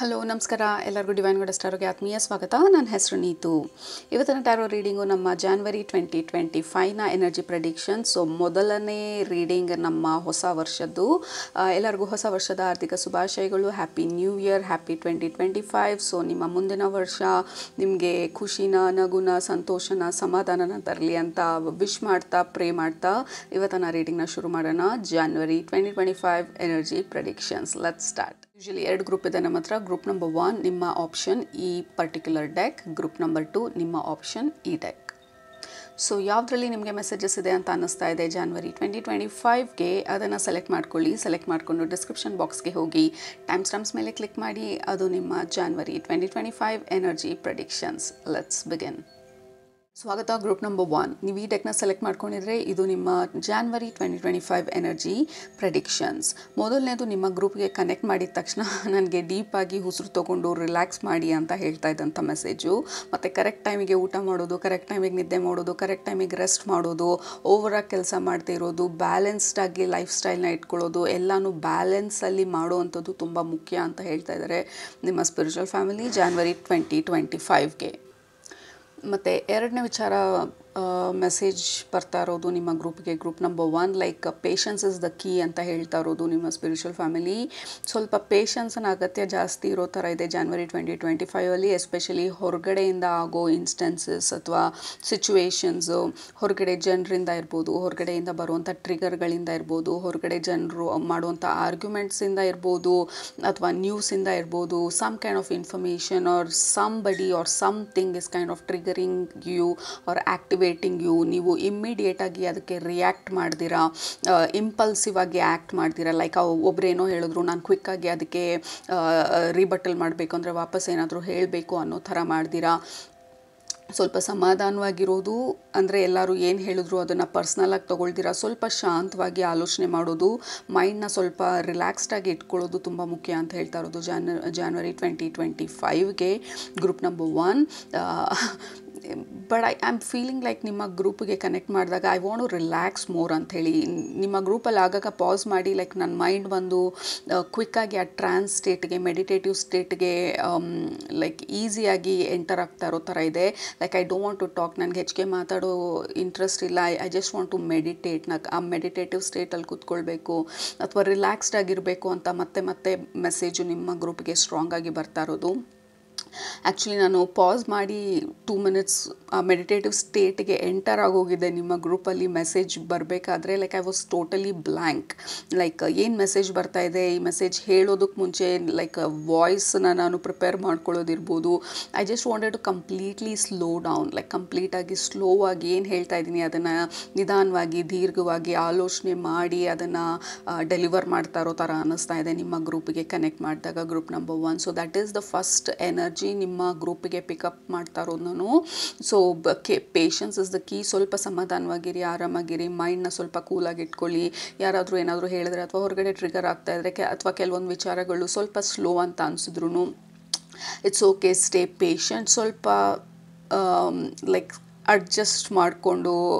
Hello ನಮಸ್ಕಾರ ಎಲ್ಲರಿಗೂ divine goddess ಟಾರೋಗೆ ಆತ್ಮೀಯ ಸ್ವಾಗತ. ನನ್ನ ಹೆಸರು ನೀತು. ಇವತ್ತಿನ ಟಾರೋ ರೀಡಿಂಗು ನಮ್ಮ ಜಾನ್ವರಿ 2025ನ ಎನರ್ಜಿ ಪ್ರೆಡಿಕ್ಷನ್. ಸೊ ಮೊದಲನೇ ರೀಡಿಂಗ್ ನಮ್ಮ ಹೊಸ ವರ್ಷದ್ದು. ಎಲ್ಲರಿಗೂ ಹೊಸ ವರ್ಷದ ಆರ್ಥಿಕ ಶುಭಾಶಯಗಳು. Happy new year, happy 2025. So ನಿಮ್ಮ ಮುಂದಿನ ವರ್ಷ ನಿಮಗೆ ಖುಷಿನ, ನಗುನ, ಸಂತೋಷನ, ಸಮಾಧಾನನ ತರಲಿ ಅಂತ ವಿಶ್ ಮಾಡ್ತಾ, ಪ್ರೇ ಮಾಡ್ತಾ ಇವತ್ತಿನ ರೀಡಿಂಗ್ನ ಶುರು ಮಾಡೋಣ. January 2025 energy predictions. Let's start. Usually 2 group ಇದೆ ನಮ್ಮ ಹತ್ರ. ಗ್ರೂಪ್ ನಂಬರ್ 1 ನಿಮ್ಮ ಆಪ್ಷನ್ ಈ ಪರ್ಟಿಕ್ಯುಲರ್ ಡೆಕ್, ಗ್ರೂಪ್ ನಂಬರ್ 2 ನಿಮ್ಮ ಆಪ್ಷನ್ ಈ ಡೆಕ್. ಸೊ ಯಾವುದರಲ್ಲಿ ನಿಮಗೆ ಮೆಸೇಜಸ್ ಇದೆ ಅಂತ ಅನ್ನಿಸ್ತಾ ಇದೆ ಜಾನ್ವರಿ 2025ಗೆ ಅದನ್ನು ಸೆಲೆಕ್ಟ್ ಮಾಡ್ಕೊಳ್ಳಿ. ಸೆಲೆಕ್ಟ್ ಮಾಡಿಕೊಂಡು ಡಿಸ್ಕ್ರಿಪ್ಷನ್ ಬಾಕ್ಸ್ಗೆ ಹೋಗಿ ಟೈಮ್ ಸ್ಟಾಂಪ್ಸ್ ಮೇಲೆ ಕ್ಲಿಕ್ ಮಾಡಿ. ಅದು ನಿಮ್ಮ January 2025 energy predictions. Let's begin. ಸ್ವಾಗತ. ಗ್ರೂಪ್ ನಂಬರ್ 1 ನೀವು ಈ ಡೆಕ್ನ ಸೆಲೆಕ್ಟ್ ಮಾಡ್ಕೊಂಡಿದ್ರೆ ಇದು ನಿಮ್ಮ ಜಾನ್ವರಿ 2025 ಎನರ್ಜಿ ಪ್ರೆಡಿಕ್ಷನ್ಸ್. ಮೊದಲನೇದು ನಿಮ್ಮ ಗ್ರೂಪ್ಗೆ ಕನೆಕ್ಟ್ ಮಾಡಿದ ತಕ್ಷಣ ನನಗೆ ಡೀಪಾಗಿ ಉಸಿರು ತೊಗೊಂಡು ರಿಲ್ಯಾಕ್ಸ್ ಮಾಡಿ ಅಂತ ಹೇಳ್ತಾ ಇದ್ದಂಥ ಮೆಸೇಜು. ಮತ್ತು ಕರೆಕ್ಟ್ ಟೈಮಿಗೆ ಊಟ ಮಾಡೋದು, ಕರೆಕ್ಟ್ ಟೈಮಿಗೆ ನಿದ್ದೆ ಮಾಡೋದು, ಕರೆಕ್ಟ್ ಟೈಮಿಗೆ ರೆಸ್ಟ್ ಮಾಡೋದು, ಓವರಾಗಿ ಕೆಲಸ ಮಾಡ್ತಾ ಇರೋದು, ಬ್ಯಾಲೆನ್ಸ್ಡಾಗಿ ಲೈಫ್ ಸ್ಟೈಲ್ನ ಇಟ್ಕೊಳ್ಳೋದು, ಎಲ್ಲನೂ ಬ್ಯಾಲೆನ್ಸಲ್ಲಿ ಮಾಡುವಂಥದ್ದು ತುಂಬ ಮುಖ್ಯ ಅಂತ ಹೇಳ್ತಾ ಇದ್ದಾರೆ ನಿಮ್ಮ ಸ್ಪಿರಿಚುವಲ್ ಫ್ಯಾಮಿಲಿ ಜಾನ್ವರಿ 2025ಗೆ. ಮತ್ತು ಎರಡನೇ ವಿಚಾರ ಮೆಸೇಜ್ ಬರ್ತಾ ಇರೋದು ನಿಮ್ಮ ಗ್ರೂಪ್ಗೆ, group number 1 like patience is the key ಅಂತ ಹೇಳ್ತಾ ಇರೋದು ನಿಮ್ಮ ಸ್ಪಿರಿಚುವಲ್ ಫ್ಯಾಮಿಲಿ. ಸ್ವಲ್ಪ ಪೇಷನ್ಸ್ನ ಅಗತ್ಯ ಜಾಸ್ತಿ ಇರೋ ಥರ ಇದೆ ಜಾನ್ವರಿ 2025ಅಲ್ಲಿ. ಎಸ್ಪೆಷಲಿ ಹೊರಗಡೆಯಿಂದ ಆಗೋ ಇನ್ಸ್ಟೆನ್ಸಸ್ ಅಥವಾ ಸಿಚುವೇಶನ್ಸು, ಹೊರಗಡೆ ಜನರಿಂದ ಇರ್ಬೋದು, ಹೊರಗಡೆಯಿಂದ ಬರುವಂಥ ಟ್ರಿಗರ್ಗಳಿಂದ ಇರ್ಬೋದು, ಹೊರಗಡೆ ಜನರು ಮಾಡುವಂಥ ಆರ್ಗ್ಯುಮೆಂಟ್ಸಿಂದ ಇರ್ಬೋದು, ಅಥವಾ ನ್ಯೂಸಿಂದ ಇರ್ಬೋದು. Some kind of information or somebody or something is kind of triggering you or activating you. ನೀವು ಇಮ್ಮಿಡಿಯೇಟಾಗಿ ಅದಕ್ಕೆ ರಿಯಾಕ್ಟ್ ಮಾಡ್ದಿರಾ, ಇಂಪಲ್ಸಿವ್ ಆಗಿ ಆ್ಯಕ್ಟ್ ಮಾಡ್ದಿರಾ. ಲೈಕ್ ಒಬ್ಬರೇನೋ ಹೇಳಿದ್ರು, ನಾನು ಕ್ವಿಕ್ಕಾಗಿ ಅದಕ್ಕೆ ರಿಬಟಲ್ ಮಾಡಬೇಕು ಅಂದರೆ ವಾಪಸ್ ಏನಾದರೂ ಹೇಳಬೇಕು ಅನ್ನೋ ಥರ ಮಾಡ್ದಿರಾ. ಸ್ವಲ್ಪ ಸಮಾಧಾನವಾಗಿರೋದು ಅಂದರೆ ಎಲ್ಲರೂ ಏನು ಹೇಳಿದ್ರು ಅದನ್ನು ಪರ್ಸ್ನಲಾಗಿ ತೊಗೊಳ್ದಿರಾ, ಸ್ವಲ್ಪ ಶಾಂತವಾಗಿ ಆಲೋಚನೆ ಮಾಡೋದು, ಮೈಂಡ್ನ ಸ್ವಲ್ಪ ರಿಲ್ಯಾಕ್ಸ್ಡಾಗಿ ಇಟ್ಕೊಳ್ಳೋದು ತುಂಬ ಮುಖ್ಯ ಅಂತ ಹೇಳ್ತಾ ಇರೋದು ಜಾನ್ವರಿ 2025ಗೆ group number 1. But I am feeling like ನಿಮ್ಮ ಗ್ರೂಪಿಗೆ ಕನೆಕ್ಟ್ ಮಾಡಿದಾಗ I want to relax more ಅಂಥೇಳಿ. ನಿಮ್ಮ ಗ್ರೂಪಲ್ಲಿ ಆಗಾಗ ಪಾಸ್ ಮಾಡಿ ಲೈಕ್ ನನ್ನ ಮೈಂಡ್ ಬಂದು ಕ್ವಿಕ್ಕಾಗಿ ಆ ಟ್ರಾನ್ಸ್ ಸ್ಟೇಟ್ಗೆ, ಮೆಡಿಟೇಟಿವ್ ಸ್ಟೇಟ್ಗೆ ಲೈಕ್ ಈಸಿಯಾಗಿ ಎಂಟರ್ ಆಗ್ತಾ ಇರೋ ಥರ ಇದೆ. Like I don't want to talk, ನನಗೆ ಹೆಚ್ಚಿಗೆ ಮಾತಾಡೋ ಇಂಟ್ರೆಸ್ಟ್ ಇಲ್ಲ. I just want to meditate. ಆ ಮೆಡಿಟೇಟಿವ್ ಸ್ಟೇಟಲ್ಲಿ ಕೂತ್ಕೊಳ್ಬೇಕು ಅಥವಾ ರಿಲ್ಯಾಕ್ಸ್ಡ್ ಆಗಿರಬೇಕು ಅಂತ ಮತ್ತೆ ಮೆಸೇಜು ನಿಮ್ಮ ಗ್ರೂಪ್ಗೆ ಸ್ಟ್ರಾಂಗ್ ಆಗಿ ಬರ್ತಾ ಇರೋದು. ಆ್ಯಕ್ಚುಲಿ ನಾನು ಪಾಸ್ ಮಾಡಿ 2 ಮಿನಿಟ್ಸ್ ಆ ಮೆಡಿಟೇಟಿವ್ ಸ್ಟೇಟ್ಗೆ ಎಂಟರ್ ಆಗೋಗಿದೆ ನಿಮ್ಮ ಗ್ರೂಪಲ್ಲಿ ಮೆಸೇಜ್ ಬರಬೇಕಾದ್ರೆ. Like I was totally blank. Like ಏನು ಮೆಸೇಜ್ ಬರ್ತಾ ಇದೆ, ಈ ಮೆಸೇಜ್ ಹೇಳೋದಕ್ಕೆ ಮುಂಚೆ ಲೈಕ್ ವಾಯ್ಸನ್ನ ನಾನು ಪ್ರಿಪೇರ್ ಮಾಡ್ಕೊಳ್ಳೋದಿರ್ಬೋದು. I just wanted to completely slow down, like ಕಂಪ್ಲೀಟಾಗಿ ಸ್ಲೋ ಆಗಿ ಏನು ಹೇಳ್ತಾ ಇದ್ದೀನಿ ಅದನ್ನು ನಿಧಾನವಾಗಿ, ದೀರ್ಘವಾಗಿ ಆಲೋಚನೆ ಮಾಡಿ ಅದನ್ನು ಡೆಲಿವರ್ ಮಾಡ್ತಾ ಇರೋ ಥರ ಅನ್ನಿಸ್ತಾ ಇದೆ ನಿಮ್ಮ ಗ್ರೂಪಿಗೆ ಕನೆಕ್ಟ್ ಮಾಡಿದಾಗ group number 1. So that is the first energy ನಿಮ್ಮ ಗ್ರೂಪಿಗೆ ಪಿಕಪ್ ಮಾಡ್ತಾ ಇರೋದು ನಾನು. So patience is the key. ಸ್ವಲ್ಪ ಸಮಾಧಾನವಾಗಿರಿ, ಆರಾಮಾಗಿರಿ, ಮೈಂಡ್ನ ಸ್ವಲ್ಪ ಕೂಲಾಗಿ ಇಟ್ಕೊಳ್ಳಿ. ಯಾರಾದರೂ ಏನಾದರೂ ಹೇಳಿದ್ರೆ ಅಥವಾ ಹೊರಗಡೆ ಟ್ರಿಗರ್ ಆಗ್ತಾ ಇದ್ದರೆ ಅಥವಾ ಕೆಲವೊಂದು ವಿಚಾರಗಳು ಸ್ವಲ್ಪ ಸ್ಲೋ ಅಂತ ಅನಿಸಿದ್ರು ಇಟ್ಸ್ ಓಕೆ, ಸ್ಟೇ ಪೇಷಂಟ್. ಸ್ವಲ್ಪ ಲೈಕ್ ಅಡ್ಜಸ್ಟ್ ಮಾಡಿಕೊಂಡು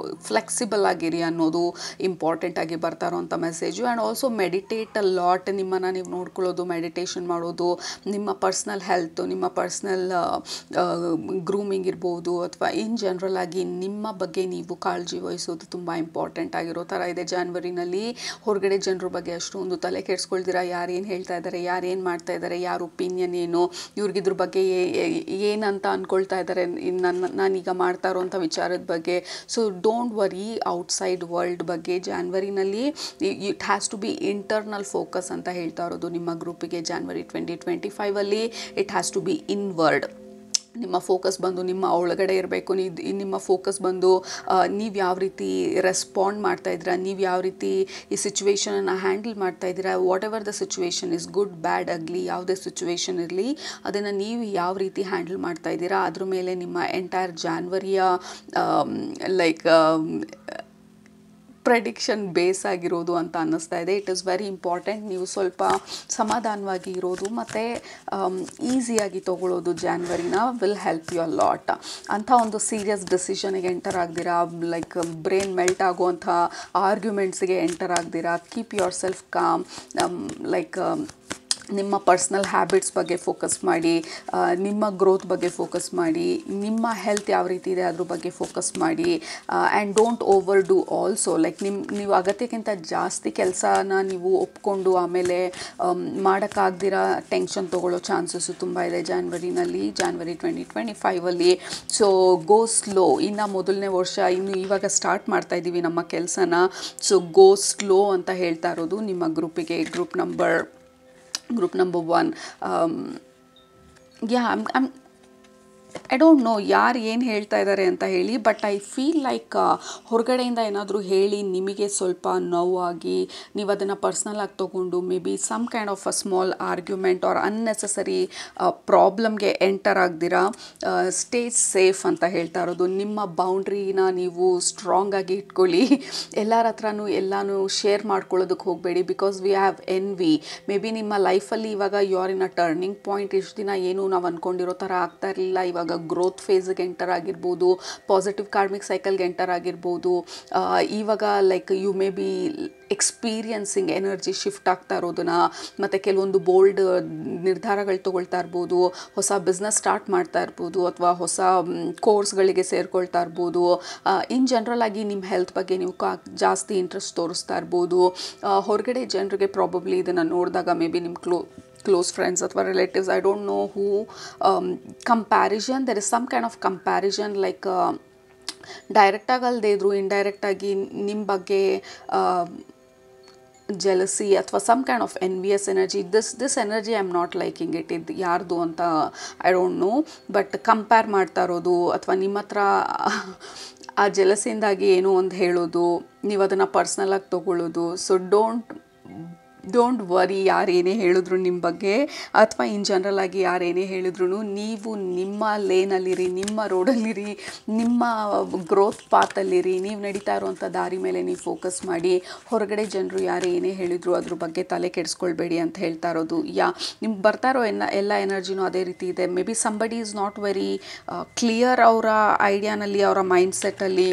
ಫ್ಲೆಕ್ಸಿಬಲ್ ಆಗಿರಿ ಅನ್ನೋದು ಇಂಪಾರ್ಟೆಂಟ್ ಆಗಿ ಬರ್ತಾ ಇರೋವಂಥ message. And also meditate a lot. ನಿಮ್ಮನ್ನು ನೀವು ನೋಡ್ಕೊಳ್ಳೋದು, ಮೆಡಿಟೇಷನ್ ಮಾಡೋದು, ನಿಮ್ಮ ಪರ್ಸ್ನಲ್ ಹೆಲ್ತು, ನಿಮ್ಮ ಪರ್ಸ್ನಲ್ ಗ್ರೂಮಿಂಗ್ ಇರ್ಬೋದು, ಅಥವಾ ಇನ್ ಜನರಲ್ ಆಗಿ ನಿಮ್ಮ ಬಗ್ಗೆ ನೀವು ಕಾಳಜಿ ವಹಿಸೋದು ತುಂಬ ಇಂಪಾರ್ಟೆಂಟ್ ಆಗಿರೋ ಥರ ಇದೆ ಜಾನ್ವರಿನಲ್ಲಿ. ಹೊರಗಡೆ ಜನರ ಬಗ್ಗೆ ಅಷ್ಟೊಂದು ತಲೆ ಕೆಡಿಸ್ಕೊಳ್ದಿರಾ, ಯಾರೇನು ಹೇಳ್ತಾ ಇದ್ದಾರೆ, ಯಾರೇನು ಮಾಡ್ತಾ ಇದ್ದಾರೆ, ಯಾರ ಒಪಿನಿಯನ್ ಏನು, ಇವ್ರಿಗಿದ್ರ ಬಗ್ಗೆ ಏನಂತ ಅಂದ್ಕೊಳ್ತಾ ಇದ್ದಾರೆ ನಾನೀಗ ಮಾಡ್ತಾ ಇರೋಂಥ ವಿಚಾರದ ಬಗ್ಗೆ. So don't worry outside world ಬಗ್ಗೆ ಜಾನ್ವರಿನಲ್ಲಿ. It has to be internal focus ಅಂತ ಹೇಳ್ತಾ ಇರೋದು ನಿಮ್ಮ ಗ್ರೂಪಿಗೆ ಜಾನ್ವರಿ 2025ಅಲ್ಲಿ. It has to be inward. ನಿಮ್ಮ ಫೋಕಸ್ ಬಂದು ನಿಮ್ಮ ಒಳಗಡೆ ಇರಬೇಕು. ನಿಮ್ಮ ಫೋಕಸ್ ಬಂದು ನೀವು ಯಾವ ರೀತಿ ರೆಸ್ಪಾಂಡ್ ಮಾಡ್ತಾಯಿದ್ದೀರಾ, ನೀವು ಯಾವ ರೀತಿ ಈ ಸಿಚುವೇಶನನ್ನು ಹ್ಯಾಂಡಲ್ ಮಾಡ್ತಾಯಿದ್ದೀರಾ. Whatever the situation is, good bad ugly ಯಾವುದೇ ಸಿಚುವೇಶನ್ ಇರಲಿ, ಅದನ್ನು ನೀವು ಯಾವ ರೀತಿ ಹ್ಯಾಂಡಲ್ ಮಾಡ್ತಾಯಿದ್ದೀರಾ ಅದ್ರ ಮೇಲೆ ನಿಮ್ಮ ಎಂಟೈರ್ ಜಾನ್ವರಿಯ ಲೈಕ್ ಪ್ರೆಡಿಕ್ಷನ್ ಬೇಸ್ ಆಗಿರೋದು ಅಂತ ಅನ್ನಿಸ್ತಾ ಇದೆ. It is very important. ನೀವು ಸ್ವಲ್ಪ ಸಮಾಧಾನವಾಗಿ ಇರೋದು ಮತ್ತು ಈಸಿಯಾಗಿ ತೊಗೊಳ್ಳೋದು ಜಾನ್ವರಿನ will help you a lot. ಅಂಥ ಒಂದು ಸೀರಿಯಸ್ ಡಿಸಿಷನ್ಗೆ ಎಂಟರ್ ಆಗ್ದಿರಾ, ಲೈಕ್ ಬ್ರೈನ್ ಮೆಲ್ಟ್ ಆಗುವಂಥ ಆರ್ಗ್ಯುಮೆಂಟ್ಸ್ಗೆ ಎಂಟರ್ ಆಗ್ದಿರಾ, keep yourself calm. Like ನಿಮ್ಮ ಪರ್ಸ್ನಲ್ ಹ್ಯಾಬಿಟ್ಸ್ ಬಗ್ಗೆ ಫೋಕಸ್ ಮಾಡಿ, ನಿಮ್ಮ ಗ್ರೋತ್ ಬಗ್ಗೆ ಫೋಕಸ್ ಮಾಡಿ, ನಿಮ್ಮ ಹೆಲ್ತ್ ಯಾವ ರೀತಿ ಇದೆ ಅದ್ರ ಬಗ್ಗೆ ಫೋಕಸ್ ಮಾಡಿ. And don't over do also. Like ನೀವು ಅಗತ್ಯಕ್ಕಿಂತ ಜಾಸ್ತಿ ಕೆಲಸನ ನೀವು ಒಪ್ಕೊಂಡು ಆಮೇಲೆ ಮಾಡೋಕ್ಕಾಗ್ದಿರ ಟೆನ್ಷನ್ ತೊಗೊಳ್ಳೋ ಚಾನ್ಸಸ್ಸು ತುಂಬ ಇದೆ ಜಾನ್ವರಿ 2025. So go slow. ಇನ್ನು ಮೊದಲನೇ ವರ್ಷ, ಇನ್ನು ಇವಾಗ ಸ್ಟಾರ್ಟ್ ಮಾಡ್ತಾ ಇದ್ದೀವಿ ನಮ್ಮ ಕೆಲಸನ. ಸೊ ಗೋ ಸ್ಲೋ ಅಂತ ಹೇಳ್ತಾ ಇರೋದು ನಿಮ್ಮ ಗ್ರೂಪಿಗೆ, group number 1. I don't know ಯಾರು ಏನು ಹೇಳ್ತಾ ಇದ್ದಾರೆ ಅಂತ ಹೇಳಿ, ಬಟ್ ಐ ಫೀಲ್ ಲೈಕ್ ಹೊರಗಡೆಯಿಂದ ಏನಾದರೂ ಹೇಳಿ ನಿಮಗೆ ಸ್ವಲ್ಪ ನೋವಾಗಿ ನೀವು ಅದನ್ನು ಪರ್ಸ್ನಲಾಗಿ ತೊಗೊಂಡು maybe some kind of a small argument or unnecessary ಪ್ರಾಬ್ಲಮ್ಗೆ ಎಂಟರ್ ಆಗ್ದಿರಾ ಸ್ಟೇ ಸೇಫ್ ಅಂತ ಹೇಳ್ತಾ ಇರೋದು. ನಿಮ್ಮ ಬೌಂಡ್ರಿನ ನೀವು ಸ್ಟ್ರಾಂಗ್ ಆಗಿ ಇಟ್ಕೊಳ್ಳಿ. ಎಲ್ಲರ ಹತ್ರನೂ ಎಲ್ಲನೂ ಶೇರ್ ಮಾಡ್ಕೊಳ್ಳೋದಕ್ಕೆ ಹೋಗಬೇಡಿ. Because we have envy. Maybe ನಿಮ್ಮ ಲೈಫಲ್ಲಿ ಇವಾಗ you are in a turning point. ಇಷ್ಟು ದಿನ ಏನು ನಾವು ಅಂದ್ಕೊಂಡಿರೋ ಥರ ಆಗ್ತಾ ಇರಲಿಲ್ಲ, ಇವಾಗ ಗ್ರೋತ್ ಫೇಸ್ಗೆ ಎಂಟರ್ ಆಗಿರ್ಬೋದು, ಪಾಸಿಟಿವ್ ಕಾರ್ಮಿಕ್ ಸೈಕಲ್ಗೆ ಎಂಟರ್ ಆಗಿರ್ಬೋದು. ಇವಾಗ like you may be experiencing energy shift ಆಗ್ತಾ ಇರೋದನ್ನ, ಮತ್ತು ಕೆಲವೊಂದು ಬೋಲ್ಡ್ ನಿರ್ಧಾರಗಳು ತೊಗೊಳ್ತಾ ಇರ್ಬೋದು, ಹೊಸ ಬಿಸ್ನೆಸ್ ಸ್ಟಾರ್ಟ್ ಮಾಡ್ತಾ ಇರ್ಬೋದು, ಅಥವಾ ಹೊಸ ಕೋರ್ಸ್ಗಳಿಗೆ ಸೇರ್ಕೊಳ್ತಾ ಇರ್ಬೋದು. ಇನ್ ಜನರಲ್ ಆಗಿ ನಿಮ್ಮ ಹೆಲ್ತ್ ಬಗ್ಗೆ ನೀವು ಜಾಸ್ತಿ ಇಂಟ್ರೆಸ್ಟ್ ತೋರಿಸ್ತಾ ಇರ್ಬೋದು. ಹೊರಗಡೆ ಜನರಿಗೆ ಪ್ರಾಬಬ್ಲಿ ಇದನ್ನು ನೋಡಿದಾಗ ಮೇ ಬಿ ನಿಮ್ಮ close friends ಅಥವಾ relatives, I don't know who, comparison, there is some kind of comparison, like ಡೈರೆಕ್ಟಾಗಿ ಅಲ್ಲದೆ ಇದ್ರು ಇಂಡೈರೆಕ್ಟಾಗಿ ನಿಮ್ಮ ಬಗ್ಗೆ jealousy ಅಥವಾ some kind of envious energy. This energy I am not liking it. ಇದು ಯಾರ್ದು ಅಂತ I don't know, but compare ಮಾಡ್ತಾ ಇರೋದು ಅಥವಾ ನಿಮ್ಮ ಹತ್ರ ಆ ಜಲಸಿಯಿಂದಾಗಿ ಏನೋ ಒಂದು ಹೇಳೋದು, ನೀವು ಅದನ್ನು ಪರ್ಸ್ನಲಾಗಿ ತೊಗೊಳ್ಳೋದು. ಸೊ ಡೋಂಟ್ ವರಿ ಯಾರು ಏನೇ ಹೇಳಿದ್ರು ನಿಮ್ಮ ಬಗ್ಗೆ, ಅಥವಾ ಇನ್ ಜನರಲ್ ಆಗಿ ಯಾರೇನೇ ಹೇಳಿದ್ರು ನೀವು ನಿಮ್ಮ ಲೇನಲ್ಲಿರಿ, ನಿಮ್ಮ ರೋಡಲ್ಲಿರಿ, ನಿಮ್ಮ ಗ್ರೋತ್ ಪಾತಲ್ಲಿರಿ, ನೀವು ನಡೀತಾ ಇರೋವಂಥ ದಾರಿ ಮೇಲೆ ನೀವು ಫೋಕಸ್ ಮಾಡಿ. ಹೊರಗಡೆ ಜನರು ಯಾರೇ ಏನೇ ಹೇಳಿದ್ರು ಅದ್ರ ಬಗ್ಗೆ ತಲೆ ಕೆಡಿಸ್ಕೊಳ್ಬೇಡಿ ಅಂತ ಹೇಳ್ತಾ ಇರೋದು. ನಿಮ್ಗೆ ಬರ್ತಾ ಇರೋ ಎಲ್ಲ ಎನರ್ಜಿನೂ ಅದೇ ರೀತಿ ಇದೆ. May be somebody is not very clear ಅವರ ಐಡಿಯಾನಲ್ಲಿ, ಅವರ ಮೈಂಡ್ಸೆಟ್ಟಲ್ಲಿ,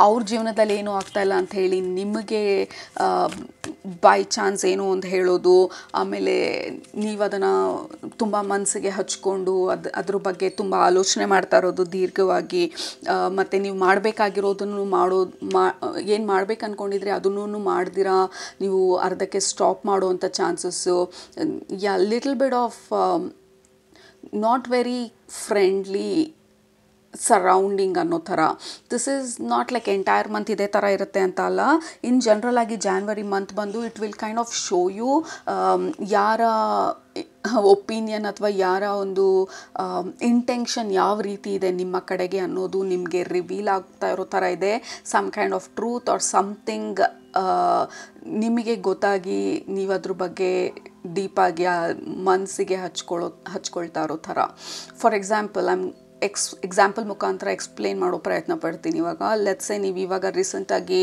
ಅವ್ರ ಜೀವನದಲ್ಲಿ ಏನೂ ಆಗ್ತಾಯಿಲ್ಲ ಅಂತ ಹೇಳಿ ನಿಮಗೆ ಬೈ ಚಾನ್ಸ್ ಏನೋ ಒಂದು ಹೇಳೋದು. ಆಮೇಲೆ ನೀವು ಅದನ್ನು ತುಂಬ ಮನಸ್ಸಿಗೆ ಹಚ್ಕೊಂಡು ಅದ್ರ ಬಗ್ಗೆ ತುಂಬ ಆಲೋಚನೆ ಮಾಡ್ತಾ ಇರೋದು ದೀರ್ಘವಾಗಿ. ಮತ್ತು ನೀವು ಮಾಡಬೇಕಾಗಿರೋದನ್ನು ಏನು ಮಾಡ್ಬೇಕು ಅಂದ್ಕೊಂಡಿದ್ರೆ ಅದನ್ನೂ ಮಾಡ್ದಿರಾ ನೀವು ಅರ್ಧಕ್ಕೆ ಸ್ಟಾಪ್ ಮಾಡುವಂಥ chances. Little bit of not very friendly surrounding ಅನ್ನೋ ಥರ. This is not like entire month ಇದೇ ಥರ ಇರುತ್ತೆ ಅಂತ ಅಲ್ಲ. ಇನ್ ಜನರಲ್ ಆಗಿ ಜಾನ್ವರಿ ಮಂತ್ ಬಂದು it will kind of show you ಯಾರ ಒಪಿನಿಯನ್ ಅಥವಾ ಯಾರ ಒಂದು ಇಂಟೆನ್ಷನ್ ಯಾವ ರೀತಿ ಇದೆ ನಿಮ್ಮ ಕಡೆಗೆ ಅನ್ನೋದು ನಿಮಗೆ ರಿವೀಲ್ ಆಗ್ತಾ ಇರೋ ಥರ ಇದೆ. Some kind of truth or something ನಿಮಗೆ ಗೊತ್ತಾಗಿ ನೀವು ಅದ್ರ ಬಗ್ಗೆ ಡೀಪಾಗಿ ಮನಸ್ಸಿಗೆ ಹಚ್ಕೊಳ್ತಾ ಇರೋ ಥರ. ಫಾರ್ ಎಕ್ಸಾಂಪಲ್ ಎಕ್ಸಾಂಪಲ್ ಮುಖಾಂತರ ಎಕ್ಸ್ಪ್ಲೇನ್ ಮಾಡೋ ಪ್ರಯತ್ನ ಪಡ್ತೀನಿ. ಇವಾಗ ಲೆಟ್ಸ್ ಸೇ ನೀವು ಇವಾಗ ರೀಸೆಂಟಾಗಿ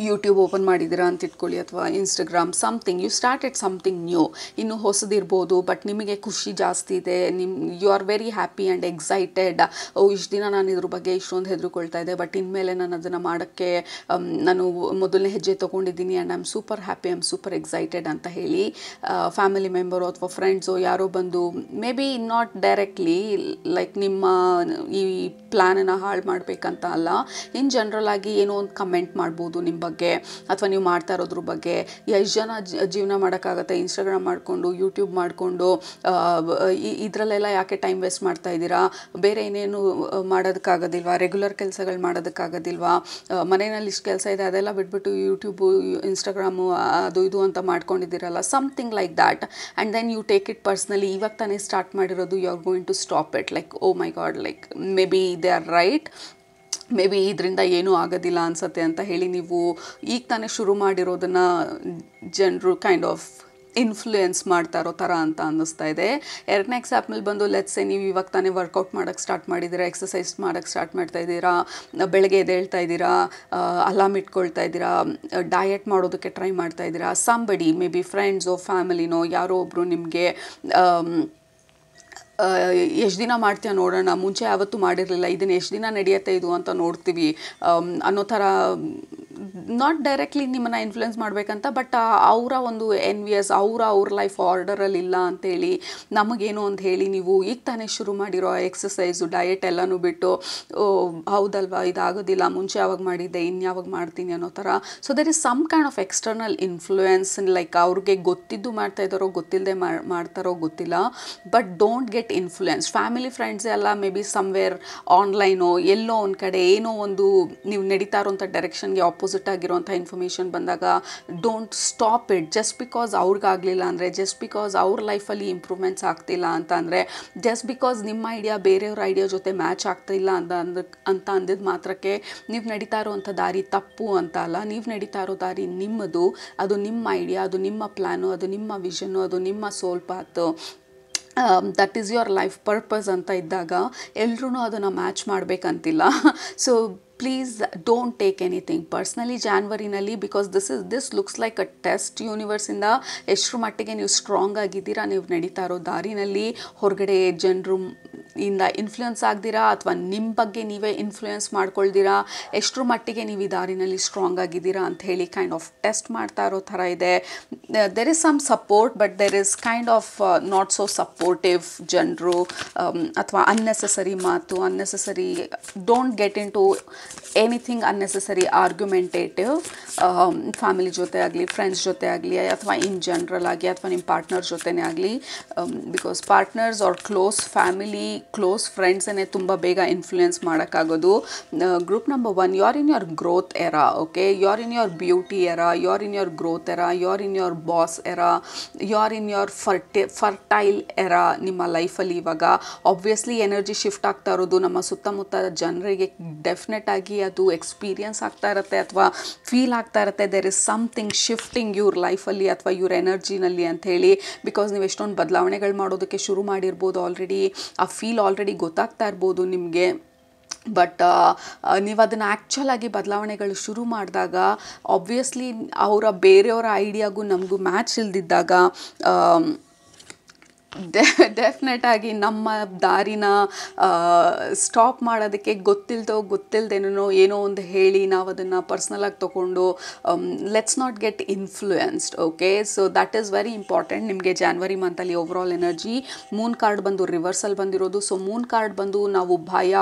ಯೂಟ್ಯೂಬ್ ಓಪನ್ ಮಾಡಿದ್ದೀರಾ ಅಂತ ಇಟ್ಕೊಳ್ಳಿ, ಅಥವಾ Instagram, something you started something new. ಇನ್ನೂ ಹೊಸದಿರ್ಬೋದು, ಬಟ್ ನಿಮಗೆ ಖುಷಿ ಜಾಸ್ತಿ ಇದೆ, you are very happy and excited. ಇಷ್ಟು ದಿನ ನಾನು ಇದ್ರ ಬಗ್ಗೆ ಇಷ್ಟೊಂದು ಹೆದರ್ಕೊಳ್ತಾ ಇದ್ದೆ, ಬಟ್ ಇನ್ಮೇಲೆ ನಾನು ಅದನ್ನು ಮಾಡೋಕ್ಕೆ ನಾನು ಮೊದಲನೇ ಹೆಜ್ಜೆ ತೊಗೊಂಡಿದ್ದೀನಿ and I am super happy, I am super excited ಅಂತ ಹೇಳಿ ಫ್ಯಾಮಿಲಿ ಮೆಂಬರು ಅಥವಾ ಫ್ರೆಂಡ್ಸು ಯಾರೋ ಬಂದು may be not directly like ನಿಮ್ಮ ಈ ಪ್ಲ್ಯಾನನ್ನು ಹಾಳು ಮಾಡಬೇಕಂತ ಅಲ್ಲ, ಇನ್ ಜನರಲ್ ಆಗಿ ಏನೋ ಒಂದು ಕಮೆಂಟ್ ಮಾಡ್ಬೋದು ನಿಮ್ಮ ಬಗ್ಗೆ ಅಥವಾ ನೀವು ಮಾಡ್ತಾ ಇರೋದ್ರ ಬಗ್ಗೆ. ಎಷ್ಟು ಜನ ಜೀವನ ಮಾಡೋಕ್ಕಾಗತ್ತೆ ಇನ್ಸ್ಟಾಗ್ರಾಮ್ ಮಾಡಿಕೊಂಡು, ಯೂಟ್ಯೂಬ್ ಮಾಡಿಕೊಂಡು, ಇದರಲ್ಲೆಲ್ಲ ಯಾಕೆ ಟೈಮ್ ವೇಸ್ಟ್ ಮಾಡ್ತಾ ಇದ್ದೀರಾ, ಬೇರೆ ಏನೇನು ಮಾಡೋದಕ್ಕಾಗೋದಿಲ್ವಾ, ರೆಗ್ಯುಲರ್ ಕೆಲಸಗಳು ಮಾಡೋದಕ್ಕಾಗೋದಿಲ್ವಾ, ಮನೆಯಲ್ಲಿ ಇಷ್ಟು ಕೆಲಸ ಇದೆ ಅದೆಲ್ಲ ಬಿಟ್ಬಿಟ್ಟು ಯೂಟ್ಯೂಬು, ಇನ್ಸ್ಟಾಗ್ರಾಮು, ಅದು ಇದು ಅಂತ ಮಾಡ್ಕೊಂಡಿದ್ದೀರಲ್ಲ, something like that. And then you take it personally. ಇವಾಗ ತಾನೇ ಸ್ಟಾರ್ಟ್ ಮಾಡಿರೋದು, you are going to stop it. Like oh my God, like maybe they are right, maybe ಇದರಿಂದ ಏನೂ ಆಗೋದಿಲ್ಲ ಅನಿಸುತ್ತೆ ಅಂತ ಹೇಳಿ ನೀವು ಈಗ ತಾನೇ ಶುರು ಮಾಡಿರೋದನ್ನು ಜನರು ಕೈಂಡ್ ಆಫ್ ಇನ್ಫ್ಲೂಯೆನ್ಸ್ ಮಾಡ್ತಾ ಇರೋ ಥರ ಅಂತ ಅನ್ನಿಸ್ತಾ ಇದೆ. ಎರಡನೇ ಎಕ್ಸಾಂಪಲ್ ಬಂದು ಲೆಟ್ಸ್ ಸೇ ನೀವು ಇವಾಗ ತಾನೇ ವರ್ಕೌಟ್ ಮಾಡೋಕ್ಕೆ ಸ್ಟಾರ್ಟ್ ಮಾಡಿದ್ದೀರಾ, ಎಕ್ಸಸೈಸ್ ಮಾಡೋಕ್ಕೆ ಸ್ಟಾರ್ಟ್ ಮಾಡ್ತಾ ಇದ್ದೀರಾ, ಬೆಳಗ್ಗೆ ಎದ್ದೇಳ್ತಾ ಇದ್ದೀರಾ, ಅಲಾರ್ಮ್ ಇಟ್ಕೊಳ್ತಾ ಇದ್ದೀರಾ, ಡಯಟ್ ಮಾಡೋದಕ್ಕೆ ಟ್ರೈ ಮಾಡ್ತಾ ಇದ್ದೀರಾ. ಸಂಬಡಿ ಮೇ ಬಿ ಫ್ರೆಂಡ್ಸೋ ಫ್ಯಾಮಿಲಿನೋ ಯಾರೋ ಒಬ್ಬರು ನಿಮಗೆ ಎಷ್ಟು ದಿನ ಮಾಡ್ತೀಯ ನೋಡೋಣ, ಮುಂಚೆ ಯಾವತ್ತೂ ಮಾಡಿರಲಿಲ್ಲ, ಇದನ್ನು ಎಷ್ಟು ದಿನ ನಡೆಯುತ್ತೆ ಇದು ಅಂತ ನೋಡ್ತೀವಿ ಅನ್ನೋ ಥರ ನಾಟ್ ಡೈರೆಕ್ಟ್ಲಿ ನಿಮ್ಮನ್ನು ಇನ್ಫ್ಲುಯೆನ್ಸ್ ಮಾಡಬೇಕಂತ, ಬಟ್ ಅವರ ಒಂದು ಎನ್ವಿಯಸ್ ಅವ್ರ ಲೈಫ್ ಆರ್ಡರಲ್ಲಿ ಇಲ್ಲ ಅಂತೇಳಿ ನಮಗೇನೋ ಒಂದು ಹೇಳಿ ನೀವು ಈಗ ತಾನೇ ಶುರು ಮಾಡಿರೋ ಎಕ್ಸಸೈಸು ಡಯಟ್ ಎಲ್ಲನೂ ಬಿಟ್ಟು ಹೌದಲ್ವಾ ಇದಾಗೋದಿಲ್ಲ, ಮುಂಚೆ ಯಾವಾಗ ಮಾಡಿದ್ದೆ ಇನ್ಯಾವಾಗ ಮಾಡ್ತೀನಿ ಅನ್ನೋ ಥರ. So there is some kind of external influence, like ಅವ್ರಿಗೆ ಗೊತ್ತಿದ್ದು ಮಾಡ್ತಾ ಇದ್ದಾರೋ ಗೊತ್ತಿಲ್ಲದೆ ಮಾಡ್ತಾರೋ ಗೊತ್ತಿಲ್ಲ, but don't get influence. Family friends ಎಲ್ಲ ಮೇ ಬಿ ಸಮ್ವೇರ್ ಆನ್ಲೈನೋ ಎಲ್ಲೋ ಒಂದು ಕಡೆ ಏನೋ ಒಂದು ನೀವು ನಡೀತಾ ಇರೋಂಥ ಡೈರೆಕ್ಷನ್ಗೆ ಆಪೋಸಿಟ್ ಆಗಿರೋಂಥ ಇನ್ಫಾರ್ಮೇಷನ್ ಬಂದಾಗ don't stop it. Just because ಅವ್ರಿಗಾಗಲಿಲ್ಲ ಅಂದರೆ, ಜಸ್ಟ್ ಬಿಕಾಸ್ ಅವ್ರ ಲೈಫಲ್ಲಿ ಇಂಪ್ರೂವ್ಮೆಂಟ್ಸ್ ಆಗ್ತಿಲ್ಲ ಅಂತ ಅಂದರೆ, ಜಸ್ಟ್ ಬಿಕಾಸ್ ನಿಮ್ಮ ಐಡಿಯಾ ಬೇರೆಯವ್ರ ಐಡಿಯಾ ಜೊತೆ ಮ್ಯಾಚ್ ಆಗ್ತಿಲ್ಲ ಅಂತ ಅಂದಿದ್ದು ಮಾತ್ರಕ್ಕೆ ನೀವು ನಡೀತಾ ಇರೋವಂಥ ದಾರಿ ತಪ್ಪು ಅಂತ ಅಲ್ಲ. ನೀವು ನಡೀತಾ ಇರೋ ದಾರಿ ನಿಮ್ಮದು, ಅದು ನಿಮ್ಮ ಐಡಿಯಾ, ಅದು ನಿಮ್ಮ ಪ್ಲ್ಯಾನು, ಅದು ನಿಮ್ಮ ವಿಷನ್ನು, ಅದು ನಿಮ್ಮ soul path, that is your life purpose ಅಂತ ಇದ್ದಾಗ ಎಲ್ಲರೂ ಅದನ್ನು ಮ್ಯಾಚ್ ಮಾಡಬೇಕಂತಿಲ್ಲ. So please don't take anything personally ಜಾನ್ವರಿನಲ್ಲಿ, because this looks like a test. ಯೂನಿವರ್ಸಿಂದ ಎಷ್ಟರ ಮಟ್ಟಿಗೆ ನೀವು ಸ್ಟ್ರಾಂಗ್ ಆಗಿದ್ದೀರಾ, ನೀವು ನಡೀತಾ ಇರೋ ದಾರಿನಲ್ಲಿ ಹೊರಗಡೆ ಜನರು ಇಂದ ಇನ್ಫ್ಲುಯೆನ್ಸ್ ಆಗ್ದಿರಾ ಅಥವಾ ನಿಮ್ಮ ಬಗ್ಗೆ ನೀವೇ ಇನ್ಫ್ಲುಯೆನ್ಸ್ ಮಾಡ್ಕೊಳ್ದಿರಾ ಎಷ್ಟರ ಮಟ್ಟಿಗೆ ನೀವು ಈ ದಾರಿನಲ್ಲಿ ಸ್ಟ್ರಾಂಗ್ ಆಗಿದ್ದೀರಾ ಅಂತ ಹೇಳಿ ಕೈಂಡ್ ಆಫ್ ಟೆಸ್ಟ್ ಮಾಡ್ತಾ ಇರೋ ಥರ ಇದೆ. There is some support, but there is kind of not so supportive ಜನರು, ಅಥವಾ ಅನ್ನೆಸೆಸರಿ ಮಾತು, unnecessary don't get into anything unnecessary argumentative, family ಜೊತೆ ಆಗಲಿ, ಫ್ರೆಂಡ್ಸ್ ಜೊತೆ ಆಗಲಿ, ಅಥವಾ ಇನ್ ಜನರಲ್ ಆಗಿ, ಅಥವಾ ನಿಮ್ಮ ಪಾರ್ಟ್ನರ್ ಜೊತೆನೇ ಆಗಲಿ. Because partners are close family, close ಫ್ರೆಂಡ್ಸನ್ನೇ ತುಂಬ ಬೇಗ ಇನ್ಫ್ಲುಯೆನ್ಸ್ ಮಾಡೋಕ್ಕಾಗೋದು. Group number 1, you are in your growth era. Okay, you are in your beauty era, you are in your growth era, you are in your boss era, you are in your fertile era. ನಿಮ್ಮ ಲೈಫಲ್ಲಿ ಇವಾಗ obviously energy shift ಆಗ್ತಾ ಇರೋದು ನಮ್ಮ ಸುತ್ತಮುತ್ತ ಜನರಿಗೆ definite ಆಗಿ ಅದು ಎಕ್ಸ್ಪೀರಿಯನ್ಸ್ ಆಗ್ತಾ ಇರುತ್ತೆ ಅಥವಾ ಫೀಲ್ ಆಗ್ತಾ ಇರುತ್ತೆ. ದೇರ್ ಇಸ್ ಸಮಥಿಂಗ್ ಶಿಫ್ಟಿಂಗ್ ಇವ್ರ ಲೈಫಲ್ಲಿ ಅಥವಾ ಇವ್ರ ಎನರ್ಜಿನಲ್ಲಿ ಅಂತ ಹೇಳಿ. ಬಿಕಾಸ್ ನೀವು ಎಷ್ಟೊಂದು ಬದಲಾವಣೆಗಳು ಮಾಡೋದಕ್ಕೆ ಶುರು ಮಾಡಿರ್ಬೋದು ಆಲ್ರೆಡಿ, ಆ ಫೀಲ್ ಆಲ್ರೆಡಿ ಗೊತ್ತಾಗ್ತಾ ಇರ್ಬೋದು ನಿಮಗೆ. ಬಟ್ ನೀವು ಅದನ್ನು ಆ್ಯಕ್ಚುಲಾಗಿ ಬದಲಾವಣೆಗಳು ಶುರು ಮಾಡಿದಾಗ ಆಬ್ವಿಯಸ್ಲಿ ಬೇರೆಯವರ ಐಡಿಯಾಗೂ ನಮಗೂ ಮ್ಯಾಚ್ ಇಲ್ದಿದ್ದಾಗ ಡೆಫಿನೆಟಾಗಿ ನಮ್ಮ ದಾರಿನ ಸ್ಟಾಪ್ ಮಾಡೋದಕ್ಕೆ ಗೊತ್ತಿಲ್ದೇನೋ ಏನೋ ಒಂದು ಹೇಳಿ ನಾವು ಅದನ್ನು ಪರ್ಸ್ನಲಾಗಿ ತೊಗೊಂಡು let's not get influenced. Okay, so that is very important. ನಿಮಗೆ ಜಾನ್ವರಿ ಮಂತಲ್ಲಿ ಓವರಾಲ್ ಎನರ್ಜಿ ಮೂನ್ ಕಾರ್ಡ್ ಬಂದು ರಿವರ್ಸಲ್ಲಿ ಬಂದಿರೋದು. ಸೊ ಮೂನ್ ಕಾರ್ಡ್ ಬಂದು ನಾವು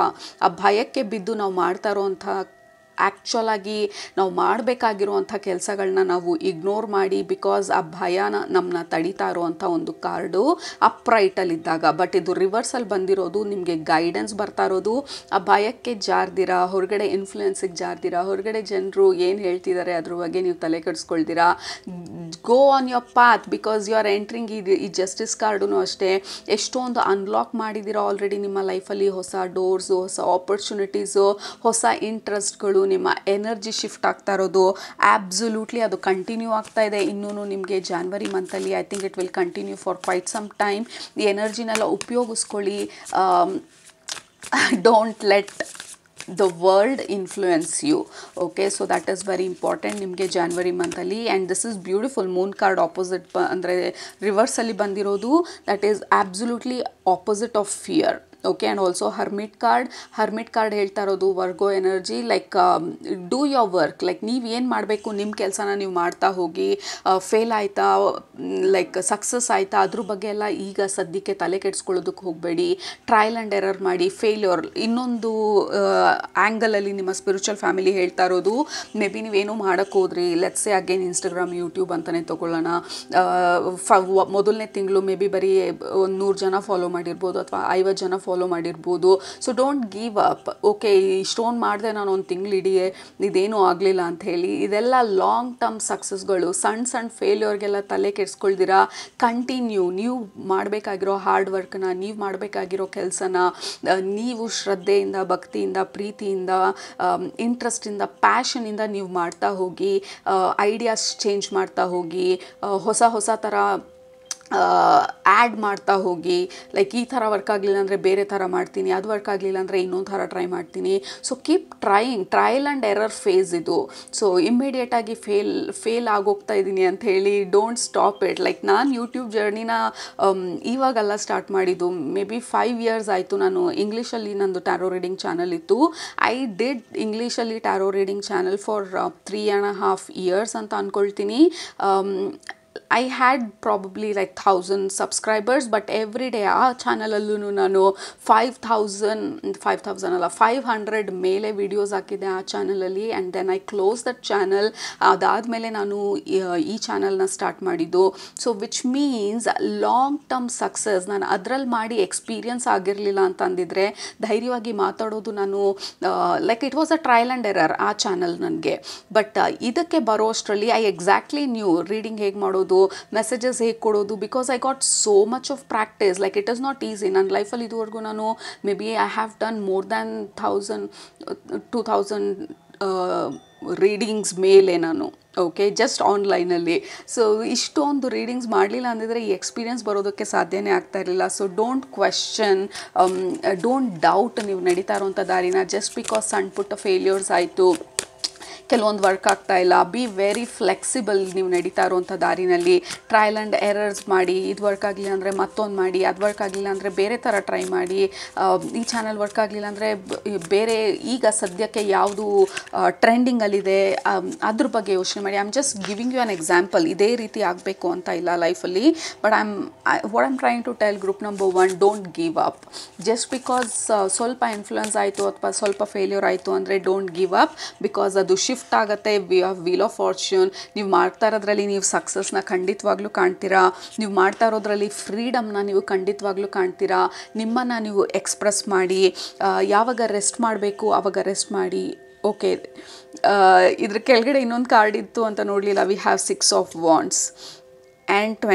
ಆ ಭಯಕ್ಕೆ ಬಿದ್ದು ನಾವು ಮಾಡ್ತಾ ಇರೋವಂಥ ಆ್ಯಕ್ಚುಲಾಗಿ ನಾವು ಮಾಡಬೇಕಾಗಿರುವಂಥ ಕೆಲಸಗಳನ್ನ ನಾವು ಇಗ್ನೋರ್ ಮಾಡಿ, ಬಿಕಾಸ್ ಆ ಭಯನ ನಮ್ಮನ್ನ ತಡೀತಾ ಇರುವಂಥ ಒಂದು ಕಾರ್ಡು ಅಪ್ರೈಟಲ್ಲಿದ್ದಾಗ. ಬಟ್ ಇದು ರಿವರ್ಸಲ್ಲಿ ಬಂದಿರೋದು ನಿಮಗೆ ಗೈಡೆನ್ಸ್ ಬರ್ತಾ ಇರೋದು. ಆ ಭಯಕ್ಕೆ ಜಾರ್ದಿರಾ, ಹೊರಗಡೆ ಇನ್ಫ್ಲುಯೆನ್ಸಿಗೆ ಜಾರ್ದಿರಾ, ಹೊರಗಡೆ ಜನರು ಏನು ಹೇಳ್ತಿದ್ದಾರೆ ಅದ್ರ ಬಗ್ಗೆ ನೀವು ತಲೆ ಕೆಡಿಸ್ಕೊಳ್ದಿರಾ, go on your path. Because you are entering ಈ ಜಸ್ಟಿಸ್ ಕಾರ್ಡು ಅಷ್ಟೇ ಎಷ್ಟೊಂದು ಅನ್ಲಾಕ್ ಮಾಡಿದ್ದೀರಾ ಆಲ್ರೆಡಿ ನಿಮ್ಮ ಲೈಫಲ್ಲಿ. ಹೊಸ ಡೋರ್ಸು, ಹೊಸ ಆಪರ್ಚುನಿಟೀಸು, ಹೊಸ ಇಂಟ್ರೆಸ್ಟ್ಗಳು, ನಿಮ್ಮ ಎನರ್ಜಿ ಶಿಫ್ಟ್ ಆಗ್ತಾ ಇರೋದು ಆಬ್ಸಲ್ಯೂಟ್ಲಿ ಅದು ಕಂಟಿನ್ಯೂ ಆಗ್ತಾ ಇದೆ ಇನ್ನೂ ನಿಮಗೆ ಜಾನ್ವರಿ ಮಂತಲ್ಲಿ. I think it will continue for quite some time. ಈ ಎನರ್ಜಿನೆಲ್ಲ ಉಪಯೋಗಿಸ್ಕೊಳ್ಳಿ. Don't let the world influence you. Okay, so that is very important ನಿಮಗೆ ಜಾನ್ವರಿ ಮಂತಲ್ಲಿ. And this is beautiful. Moon card opposite ಅಂದರೆ ರಿವರ್ಸಲ್ಲಿ ಬಂದಿರೋದು, that is absolutely opposite of fear. Okay, and also hermit card ಹೇಳ್ತಾ ಇರೋದು Virgo energy. Like do your work. Like ನೀವು ಏನು ಮಾಡಬೇಕು ನಿಮ್ಮ ಕೆಲಸನ ನೀವು ಮಾಡ್ತಾ ಹೋಗಿ. ಫೇಲ್ ಆಯಿತಾ, ಲೈಕ್ ಸಕ್ಸಸ್ ಆಯಿತಾ, ಅದ್ರ ಬಗ್ಗೆ ಎಲ್ಲ ಈಗ ಸದ್ಯಕ್ಕೆ ತಲೆ ಕೆಡಿಸ್ಕೊಳ್ಳೋದಕ್ಕೆ ಹೋಗಬೇಡಿ. ಟ್ರಯಲ್ ಆ್ಯಂಡ್ ಎರರ್ ಮಾಡಿ. ಫೇಲ್ಯೂರ್ ಇನ್ನೊಂದು ಆ್ಯಂಗಲಲ್ಲಿ ನಿಮ್ಮ ಸ್ಪಿರಿಚುವಲ್ ಫ್ಯಾಮಿಲಿ ಹೇಳ್ತಾ ಇರೋದು, ಮೇ ಬಿ ನೀವೇನೋ ಮಾಡೋಕ್ಕೆ ಹೋದ್ರಿ, let's say again Instagram, YouTube ಅಂತಲೇ ತೊಗೊಳ್ಳೋಣ. ಮೊದಲನೇ ತಿಂಗಳು ಮೇ ಬಿ ಬರೀ ಒಂದು 100 ಜನ ಫಾಲೋ ಮಾಡಿರ್ಬೋದು ಅಥವಾ 50 ಜನ ಫಾಲೋ ಮಾಡಿರ್ಬೋದು. So don't give up. Okay, ಇಷ್ಟೊಂದು ಮಾಡಿದೆ ನಾನು ಒಂದು ತಿಂಗಳಿಡೀ ಇದೇನೂ ಆಗಲಿಲ್ಲ ಅಂತ ಹೇಳಿ. ಇದೆಲ್ಲ ಲಾಂಗ್ ಟರ್ಮ್ ಸಕ್ಸಸ್ಗಳು. ಸಣ್ಣ ಫೇಲ್ಯೂರ್ಗೆಲ್ಲ ತಲೆ ಕೆಡಿಸ್ಕೊಳ್ದಿರಾ ಕಂಟಿನ್ಯೂ. ನೀವು ಮಾಡಬೇಕಾಗಿರೋ ಹಾರ್ಡ್ ವರ್ಕನ್ನ, ನೀವು ಮಾಡಬೇಕಾಗಿರೋ ಕೆಲಸನ ನೀವು ಶ್ರದ್ಧೆಯಿಂದ, ಭಕ್ತಿಯಿಂದ, ಪ್ರೀತಿಯಿಂದ, ಇಂಟ್ರೆಸ್ಟಿಂದ, ಪ್ಯಾಷನಿಂದ ನೀವು ಮಾಡ್ತಾ ಹೋಗಿ. ಐಡಿಯಾಸ್ ಚೇಂಜ್ ಮಾಡ್ತಾ ಹೋಗಿ. ಹೊಸ ಥರ ಆ್ಯಡ್ ಮಾಡ್ತಾ ಹೋಗಿ. ಲೈಕ್ ಈ ಥರ ವರ್ಕ್ ಆಗಲಿಲ್ಲ ಅಂದರೆ ಬೇರೆ ಥರ ಮಾಡ್ತೀನಿ, ಅದು ವರ್ಕ್ ಆಗಲಿಲ್ಲ ಅಂದರೆ ಇನ್ನೊಂದು ಥರ ಟ್ರೈ ಮಾಡ್ತೀನಿ. So keep trying, trial and error phase ಇದು. ಸೊ ಇಮ್ಮಿಡಿಯೇಟಾಗಿ ಫೇಲ್ ಆಗೋಗ್ತಾ ಇದ್ದೀನಿ ಅಂತ ಹೇಳಿ ಡೋಂಟ್ ಸ್ಟಾಪ್ ಇಟ್. ಲೈಕ್ ನಾನು ಯೂಟ್ಯೂಬ್ ಜರ್ನಿನ ಇವಾಗೆಲ್ಲ ಸ್ಟಾರ್ಟ್ ಮಾಡಿದ್ದು, ಮೇ ಬಿ 5 years ಆಯಿತು. ನಾನು ಇಂಗ್ಲೀಷಲ್ಲಿ ನಂದು ಟ್ಯಾರೋ ರೀಡಿಂಗ್ ಚಾನಲ್ ಇತ್ತು. ಐ ಡಿಡ್ ಇಂಗ್ಲೀಷಲ್ಲಿ tarot reading channel for 3.5 years ಅಂತ ಅಂದ್ಕೊಳ್ತೀನಿ. I had probably like 1,000 subscribers, but every day ಆ ಚಾನಲಲ್ಲೂ ನಾನು 5,000 ಅಲ್ಲ 500 ಮೇಲೆ ವಿಡಿಯೋಸ್ ಹಾಕಿದ್ದೆ ಆ ಚಾನಲಲ್ಲಿ. And then I close that channel. ಅದಾದಮೇಲೆ ನಾನು ಈ ಚಾನಲ್ನ ಸ್ಟಾರ್ಟ್ ಮಾಡಿದ್ದು. So which means long term success. ನಾನು ಅದರಲ್ಲಿ ಮಾಡಿ ಎಕ್ಸ್ಪೀರಿಯನ್ಸ್ ಆಗಿರಲಿಲ್ಲ ಅಂತ ಅಂದಿದ್ರೆ ಧೈರ್ಯವಾಗಿ ಮಾತಾಡೋದು ನಾನು, like it was a trial and error ಆ ಚಾನಲ್ ನನಗೆ. ಬಟ್ ಇದಕ್ಕೆ ಬರೋ ಅಷ್ಟರಲ್ಲಿ ಐ ಎಕ್ಸಾಕ್ಟ್ಲಿ ನ್ಯೂ ರೀಡಿಂಗ್ ಹೇಗೆ ಮಾಡೋದು, ಮೆಸೇಜಸ್ ಹೇಗೆ ಕೊಡೋದು, because I got so much of practice. Like it is not easy. ನನ್ನ ಲೈಫಲ್ಲಿ ಇದುವರೆಗೂ ನಾನು may be I have done more than 2,000 readings ಮೇಲೆ ನಾನು, ಓಕೆ, ಜಸ್ಟ್ ಆನ್ಲೈನಲ್ಲಿ. ಸೊ ಇಷ್ಟೊಂದು ರೀಡಿಂಗ್ಸ್ ಮಾಡಲಿಲ್ಲ ಅಂದಿದ್ರೆ ಈ ಎಕ್ಸ್ಪೀರಿಯನ್ಸ್ ಬರೋದಕ್ಕೆ ಸಾಧ್ಯನೇ ಆಗ್ತಾ ಇರಲಿಲ್ಲ. So don't question, don't doubt ನೀವು ನಡೀತಾ ಇರೋಂಥ ದಾರಿನ. ಜಸ್ಟ್ ಬಿಕಾಸ್ ಸಣ್ಣ ಪುಟ್ಟ ಫೇಲ್ಯೂರ್ಸ್ ಆಯಿತು, ಕೆಲವೊಂದು ವರ್ಕ್ ಆಗ್ತಾ ಇಲ್ಲ, ಬಿ ವೆರಿ ಫ್ಲೆಕ್ಸಿಬಲ್. ನೀವು ನಡೀತಾ ಇರೋಂಥ ದಾರಿನಲ್ಲಿ ಟ್ರಯಲ್ ಆ್ಯಂಡ್ ಎರರ್ಸ್ ಮಾಡಿ. ಇದು ವರ್ಕ್ ಆಗಲಿಲ್ಲ ಅಂದರೆ ಮತ್ತೊಂದು ಮಾಡಿ, ಅದು ವರ್ಕ್ ಆಗಲಿಲ್ಲ ಅಂದರೆ ಬೇರೆ ಥರ ಟ್ರೈ ಮಾಡಿ. ಈ ಚಾನಲ್ ವರ್ಕ್ ಆಗಲಿಲ್ಲ ಅಂದರೆ ಬೇರೆ ಈಗ ಸದ್ಯಕ್ಕೆ ಯಾವುದು ಟ್ರೆಂಡಿಂಗಲ್ಲಿದೆ ಅದ್ರ ಬಗ್ಗೆ ಯೋಚನೆ ಮಾಡಿ. I am just giving you an example. ಇದೇ ರೀತಿ ಆಗಬೇಕು ಅಂತ ಇಲ್ಲ ಲೈಫಲ್ಲಿ. But what I'm trying to tell group number 1, don't give up. Just because ಸ್ವಲ್ಪ ಇನ್ಫ್ಲುಯೆನ್ಸ್ ಆಯಿತು ಅಥವಾ ಸ್ವಲ್ಪ ಫೇಲ್ಯೂರ್ ಆಯಿತು ಅಂದರೆ ಡೋಂಟ್ ಗಿವ್ ಅಪ್, ಬಿಕಾಸ್ ಅದು ಶಿಫ್ಟ್ ಆಗುತ್ತೆ. Wheel of fortune. ನೀವು ಮಾಡ್ತಾ ಇರೋದ್ರಲ್ಲಿ ನೀವು ಸಕ್ಸಸ್ನ ಖಂಡಿತವಾಗ್ಲೂ ಕಾಣ್ತೀರಾ. ನೀವು ಮಾಡ್ತಾ ಇರೋದ್ರಲ್ಲಿ ಫ್ರೀಡಮ್ನ ನೀವು ಖಂಡಿತವಾಗ್ಲೂ ಕಾಣ್ತೀರಾ. ನಿಮ್ಮನ್ನು ನೀವು ಎಕ್ಸ್ಪ್ರೆಸ್ ಮಾಡಿ. ಯಾವಾಗ ರೆಸ್ಟ್ ಮಾಡಬೇಕು ಆವಾಗ ರೆಸ್ಟ್ ಮಾಡಿ. ಓಕೆ, ಇದ್ರ ಕೆಳಗಡೆ ಇನ್ನೊಂದು ಕಾರ್ಡ್ ಇತ್ತು ಅಂತ ನೋಡಲಿಲ್ಲ. We have 6 of Wands and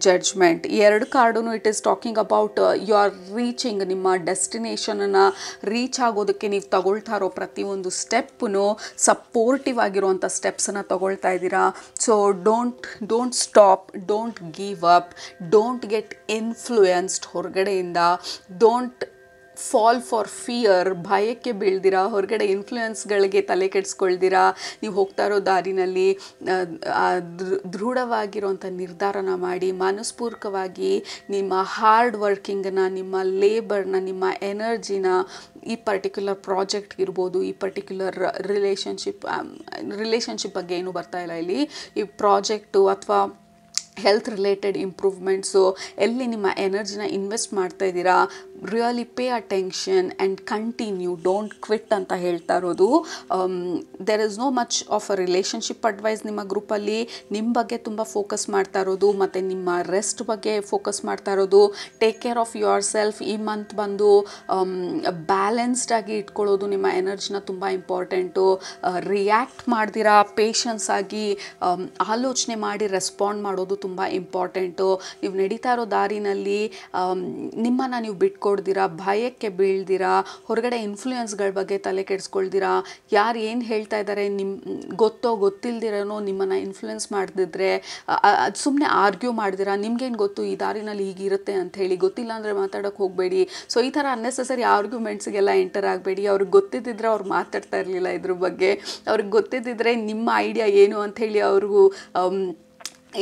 judgement. ಈ ಎರಡು card it is talking about you are reaching. ನಿಮ್ಮ ಡೆಸ್ಟಿನೇಷನನ್ನು ರೀಚ್ ಆಗೋದಕ್ಕೆ ನೀವು ತಗೊಳ್ತಾ ಇರೋ ಪ್ರತಿಯೊಂದು ಸ್ಟೆಪ್ಪನ್ನು ಸಪೋರ್ಟಿವ್ ಆಗಿರುವಂಥ ಸ್ಟೆಪ್ಸನ್ನು ತಗೊಳ್ತಾ ಇದ್ದೀರಾ. So don't stop, don't give up, don't get influenced ಹೊರಗಡೆಯಿಂದ. Don't fall for fear. ಭಯಕ್ಕೆ ಬೀಳ್ದಿರಾ, ಹೊರಗಡೆ ಇನ್ಫ್ಲೂಯೆನ್ಸ್ಗಳಿಗೆ ತಲೆ ಕೆಡಿಸ್ಕೊಳ್ದಿರಾ, ನೀವು ಹೋಗ್ತಾ ಇರೋ ದಾರಿನಲ್ಲಿ ದೃಢವಾಗಿರೋಂಥ ನಿರ್ಧಾರನ ಮಾಡಿ. ಮನಸ್ಪೂರ್ವಕವಾಗಿ ನಿಮ್ಮ ಹಾರ್ಡ್ ವರ್ಕಿಂಗನ್ನು, ನಿಮ್ಮ ಲೇಬರ್ನ, ನಿಮ್ಮ ಎನರ್ಜಿನ ಈ ಪರ್ಟಿಕ್ಯುಲರ್ ಪ್ರಾಜೆಕ್ಟ್ಗಿರ್ಬೋದು, ಈ ಪರ್ಟಿಕ್ಯುಲರ್ ರಿಲೇಷನ್ಶಿಪ್ ಬಗ್ಗೆ ಏನೂ ಬರ್ತಾ ಇಲ್ಲ ಇಲ್ಲಿ. ಈ ಪ್ರಾಜೆಕ್ಟು ಅಥವಾ ಹೆಲ್ತ್ ರಿಲೇಟೆಡ್ ಇಂಪ್ರೂವ್ಮೆಂಟ್ಸು ಎಲ್ಲಿ ನಿಮ್ಮ ಎನರ್ಜಿನ ಇನ್ವೆಸ್ಟ್ ಮಾಡ್ತಾ ಇದ್ದೀರಾ, really pay attention and continue, don't quit ಅಂತ ಹೇಳ್ತಾ ಇರೋದು. There is no much of a relationship advice ನಿಮ್ಮ ಗ್ರೂಪಲ್ಲಿ. ನಿಮ್ಮ ಬಗ್ಗೆ ತುಂಬ ಫೋಕಸ್ ಮಾಡ್ತಾ ಇರೋದು ಮತ್ತು ನಿಮ್ಮ ರೆಸ್ಟ್ ಬಗ್ಗೆ ಫೋಕಸ್ ಮಾಡ್ತಾ ಇರೋದು. Take care of your self. ಈ ಮಂತ್ ಬಂದು ಬ್ಯಾಲೆನ್ಸ್ಡ್ ಆಗಿ ಇಟ್ಕೊಳ್ಳೋದು ನಿಮ್ಮ ಎನರ್ಜಿನ ತುಂಬ ಇಂಪಾರ್ಟೆಂಟು. ರಿಯಾಕ್ಟ್ ಮಾಡ್ದಿರಾ ಪೇಷನ್ಸ್ ಆಗಿ ಆಲೋಚನೆ ಮಾಡಿ ರೆಸ್ಪಾಂಡ್ ಮಾಡೋದು ತುಂಬ ಇಂಪಾರ್ಟೆಂಟು. ನೀವು ನಡೀತಾ ಇರೋ ದಾರಿನಲ್ಲಿ ನಿಮ್ಮನ್ನು ನೀವು ಬಿಟ್ಕೊಡ್ದಿರಾ, ಭಯಕ್ಕೆ ಬೀಳ್ದಿರಾ, ಹೊರಗಡೆ ಇನ್ಫ್ಲೂಯೆನ್ಸ್ಗಳ ಬಗ್ಗೆ ತಲೆ ಕೆಡಿಸ್ಕೊಳ್ದಿರಾ, ಯಾರು ಏನು ಹೇಳ್ತಾ ಇದ್ದಾರೆ ಗೊತ್ತೋ ಗೊತ್ತಿಲ್ದಿರೋ ನಿಮ್ಮನ್ನು ಇನ್ಫ್ಲುಯೆನ್ಸ್ ಮಾಡ್ದಿದ್ರೆ ಅದು ಸುಮ್ಮನೆ ಆರ್ಗ್ಯೂ ಮಾಡ್ದಿರಾ. ನಿಮ್ಗೇನು ಗೊತ್ತು ಈ ದಾರಿನಲ್ಲಿ ಹೀಗಿರುತ್ತೆ ಅಂಥೇಳಿ, ಗೊತ್ತಿಲ್ಲ ಅಂದರೆ ಮಾತಾಡೋಕ್ಕೆ ಹೋಗಬೇಡಿ. ಸೊ ಈ ಥರ ಅನ್ನೆಸೆಸರಿ ಆರ್ಗ್ಯುಮೆಂಟ್ಸ್ಗೆಲ್ಲ ಎಂಟರ್ ಆಗಬೇಡಿ. ಅವ್ರಿಗೆ ಗೊತ್ತಿದ್ದಿದ್ರೆ ಅವ್ರು ಮಾತಾಡ್ತಾ ಇರಲಿಲ್ಲ ಇದ್ರ ಬಗ್ಗೆ. ಅವ್ರಿಗೆ ಗೊತ್ತಿದ್ದಿದ್ರೆ ನಿಮ್ಮ ಐಡಿಯಾ ಏನು ಅಂಥೇಳಿ ಅವ್ರಿಗೂ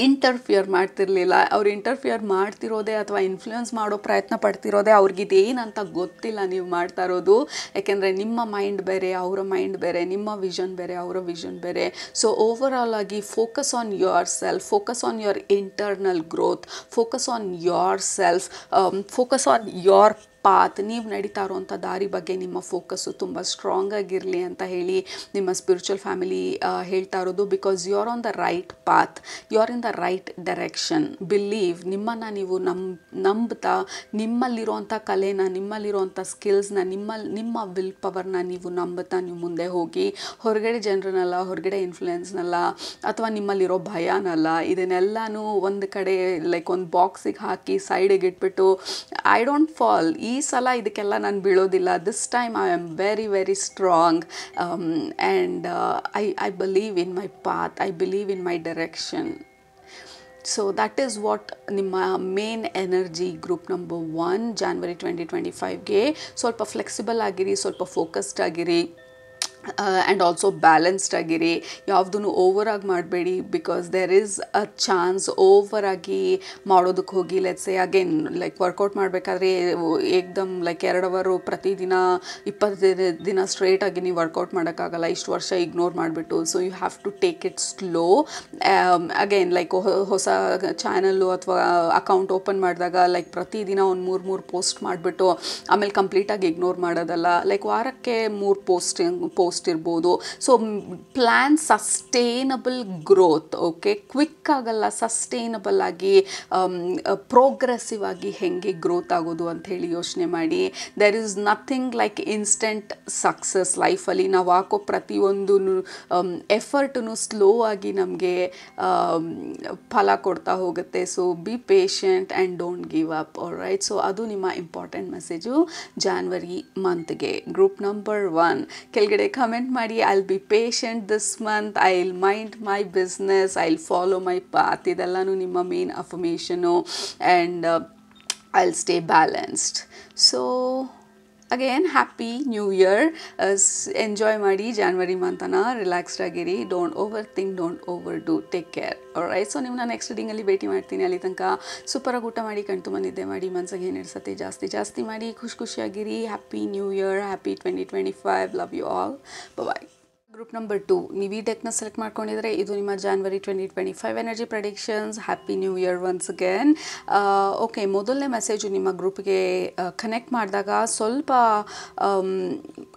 ಇಂಟರ್ಫಿಯರ್ ಮಾಡ್ತಿರ್ಲಿಲ್ಲ. ಅವ್ರು ಇಂಟರ್ಫಿಯರ್ ಮಾಡ್ತಿರೋದೇ ಅಥವಾ ಇನ್ಫ್ಲೂಯೆನ್ಸ್ ಮಾಡೋ ಪ್ರಯತ್ನ ಪಡ್ತಿರೋದೇ ಅವ್ರಿಗಿದೇನಂತ ಗೊತ್ತಿಲ್ಲ ನೀವು ಮಾಡ್ತಾ ಇರೋದು. ಯಾಕೆಂದರೆ ನಿಮ್ಮ ಮೈಂಡ್ ಬೇರೆ, ಅವರ ಮೈಂಡ್ ಬೇರೆ, ನಿಮ್ಮ ವಿಷನ್ ಬೇರೆ, ಅವರ ವಿಷನ್ ಬೇರೆ. ಸೊ ಓವರಾಲ್ ಆಗಿ focus on your self, focus on your internal growth, focus on your self, focus on your path. ನೀವು ನಡೀತಾ ಇರೋವಂಥ ದಾರಿ ಬಗ್ಗೆ ನಿಮ್ಮ ಫೋಕಸ್ಸು ತುಂಬ ಸ್ಟ್ರಾಂಗ್ ಆಗಿರಲಿ ಅಂತ ಹೇಳಿ ನಿಮ್ಮ ಸ್ಪಿರಿಚುವಲ್ ಫ್ಯಾಮಿಲಿ ಹೇಳ್ತಾ ಇರೋದು. Because you are on the right path, you are in the right direction. Believe, ನಿಮ್ಮನ್ನು ನೀವು ನಂಬ್ತಾ ನಿಮ್ಮಲ್ಲಿರುವಂಥ ಕಲೆನ, ನಿಮ್ಮಲ್ಲಿರುವಂಥ ಸ್ಕಿಲ್ಸ್ನ, ನಿಮ್ಮ ವಿಲ್ ಪವರ್ನ ನೀವು ನಂಬುತ್ತಾ ನೀವು ಮುಂದೆ ಹೋಗಿ. ಹೊರಗಡೆ ಜನರನ್ನೆಲ್ಲ, ಹೊರಗಡೆ ಇನ್ಫ್ಲುಯೆನ್ಸ್ನಲ್ಲ ಅಥವಾ ನಿಮ್ಮಲ್ಲಿರೋ ಭಯನಲ್ಲ, ಇದನ್ನೆಲ್ಲನೂ ಒಂದು ಕಡೆ ಲೈಕ್ ಒಂದು ಬಾಕ್ಸಿಗೆ ಹಾಕಿ ಸೈಡಿಗೆ ಇಟ್ಬಿಟ್ಟು ಐ ಡೋಂಟ್ ಫಾಲ್, ಈ ಸಲ ಇದಕ್ಕೆಲ್ಲ ನಾನು ಬೀಳೋದಿಲ್ಲ, this time I am very very strong and I believe in my path, I believe in my direction. So that is what ನಿಮ್ಮ main energy group number 1 January 2025ಗೆ. ಸ್ವಲ್ಪ ಫ್ಲೆಕ್ಸಿಬಲ್ ಆಗಿರಿ, ಸ್ವಲ್ಪ ಫೋಕಸ್ಡ್ ಆಗಿರಿ, ಆ್ಯಂಡ್ ಆಲ್ಸೋ ಬ್ಯಾಲೆನ್ಸ್ಡ್ ಆಗಿರಿ. ಯಾವುದೂ ಓವರಾಗಿ ಮಾಡಬೇಡಿ, because there is a chance ಓವರಾಗಿ ಮಾಡೋದಕ್ಕೆ ಹೋಗಿ ಲೆಟ್ಸೆ ಅಗೇನ್ ಲೈಕ್ ವರ್ಕೌಟ್ ಮಾಡಬೇಕಾದ್ರೆ ಏಕ್ದಮ್ ಲೈಕ್ 2 ಅವರು ಪ್ರತಿದಿನ 20 ದಿನ ಸ್ಟ್ರೇಟಾಗಿ ನೀವು ವರ್ಕೌಟ್ ಮಾಡೋಕ್ಕಾಗಲ್ಲ, ಇಷ್ಟು ವರ್ಷ ಇಗ್ನೋರ್ ಮಾಡಿಬಿಟ್ಟು. So you have to take it slow. Again like ಹೊಸ ಚಾನಲ್ಲು ಅಥವಾ ಅಕೌಂಟ್ ಓಪನ್ ಮಾಡಿದಾಗ ಲೈಕ್ ಪ್ರತಿದಿನ ಒಂದು 3 ಪೋಸ್ಟ್ ಮಾಡಿಬಿಟ್ಟು ಆಮೇಲೆ ಕಂಪ್ಲೀಟಾಗಿ ಇಗ್ನೋರ್ ಮಾಡೋದಲ್ಲ. ಲೈಕ್ ವಾರಕ್ಕೆ 3 ಪೋಸ್ಟ್ ಇರ್ಬೋದು. So plan sustainable growth. Okay, quick ಆಗಲ್ಲ, ಸಸ್ಟೈನಬಲ್ ಆಗಿ ಪ್ರೋಗ್ರೆಸಿವ್ ಆಗಿ ಹೆಂಗೆ ಗ್ರೋತ್ ಆಗೋದು ಅಂತ ಹೇಳಿ ಯೋಚನೆ ಮಾಡಿ. There is nothing like instant success ಲೈಫಲ್ಲಿ. ನಾವು ಹಾಕೋ ಪ್ರತಿಯೊಂದು ಎಫರ್ಟೂ ಸ್ಲೋ ಆಗಿ ನಮಗೆ ಫಲ ಕೊಡ್ತಾ ಹೋಗುತ್ತೆ. So be patient and don't give up. Alright, so ಅದು ನಿಮ್ಮ ಇಂಪಾರ್ಟೆಂಟ್ ಮೆಸೇಜು ಜಾನ್ವರಿ ಮಂತ್ಗೆ. ಗ್ರೂಪ್ ನಂಬರ್ 1 ಕೆಳಗಡೆ ಕಮೆಂಟ್ ಮಾಡಿ, I'll be patient this month, I'll mind my business, I'll follow my path. ಇದೆಲ್ಲನೂ ನಿಮ್ಮ main affirmation. And I'll stay balanced. So again happy new year. Enjoy ಮಾಡಿ January ಮಂತನ, relaxed ಆಗಿರಿ, don't overthink, don't overdo, take care. Alright, so ನಿಮ್ಮನ್ನ next ರೀಡಿಂಗಲ್ಲಿ ಭೇಟಿ ಮಾಡ್ತೀನಿ. ಅಲ್ಲಿ ತನಕ ಸೂಪರಾಗಿ ಊಟ ಮಾಡಿ, ಕಣ್ತುಂಬ ನಿದ್ದೆ ಮಾಡಿ, ಮನಸ್ಸಿಗೆ ಏನು ಇಡ್ಸತ್ತೆ ಜಾಸ್ತಿ ಮಾಡಿ, ಖುಷಿಯಾಗಿರಿ. Happy new year, happy 2025. Love you all. Bye. Group number 2 ನೀವು ಈ ಡೆಕ್ನ ಸೆಲೆಕ್ಟ್ ಮಾಡ್ಕೊಂಡಿದ್ರೆ ಇದು ನಿಮ್ಮ January 2025 energy predictions. Happy new year once again. Okay, ಮೊದಲನೇ ಮೆಸೇಜು ನಿಮ್ಮ ಗ್ರೂಪ್ಗೆ ಕನೆಕ್ಟ್ ಮಾಡಿದಾಗ ಸ್ವಲ್ಪ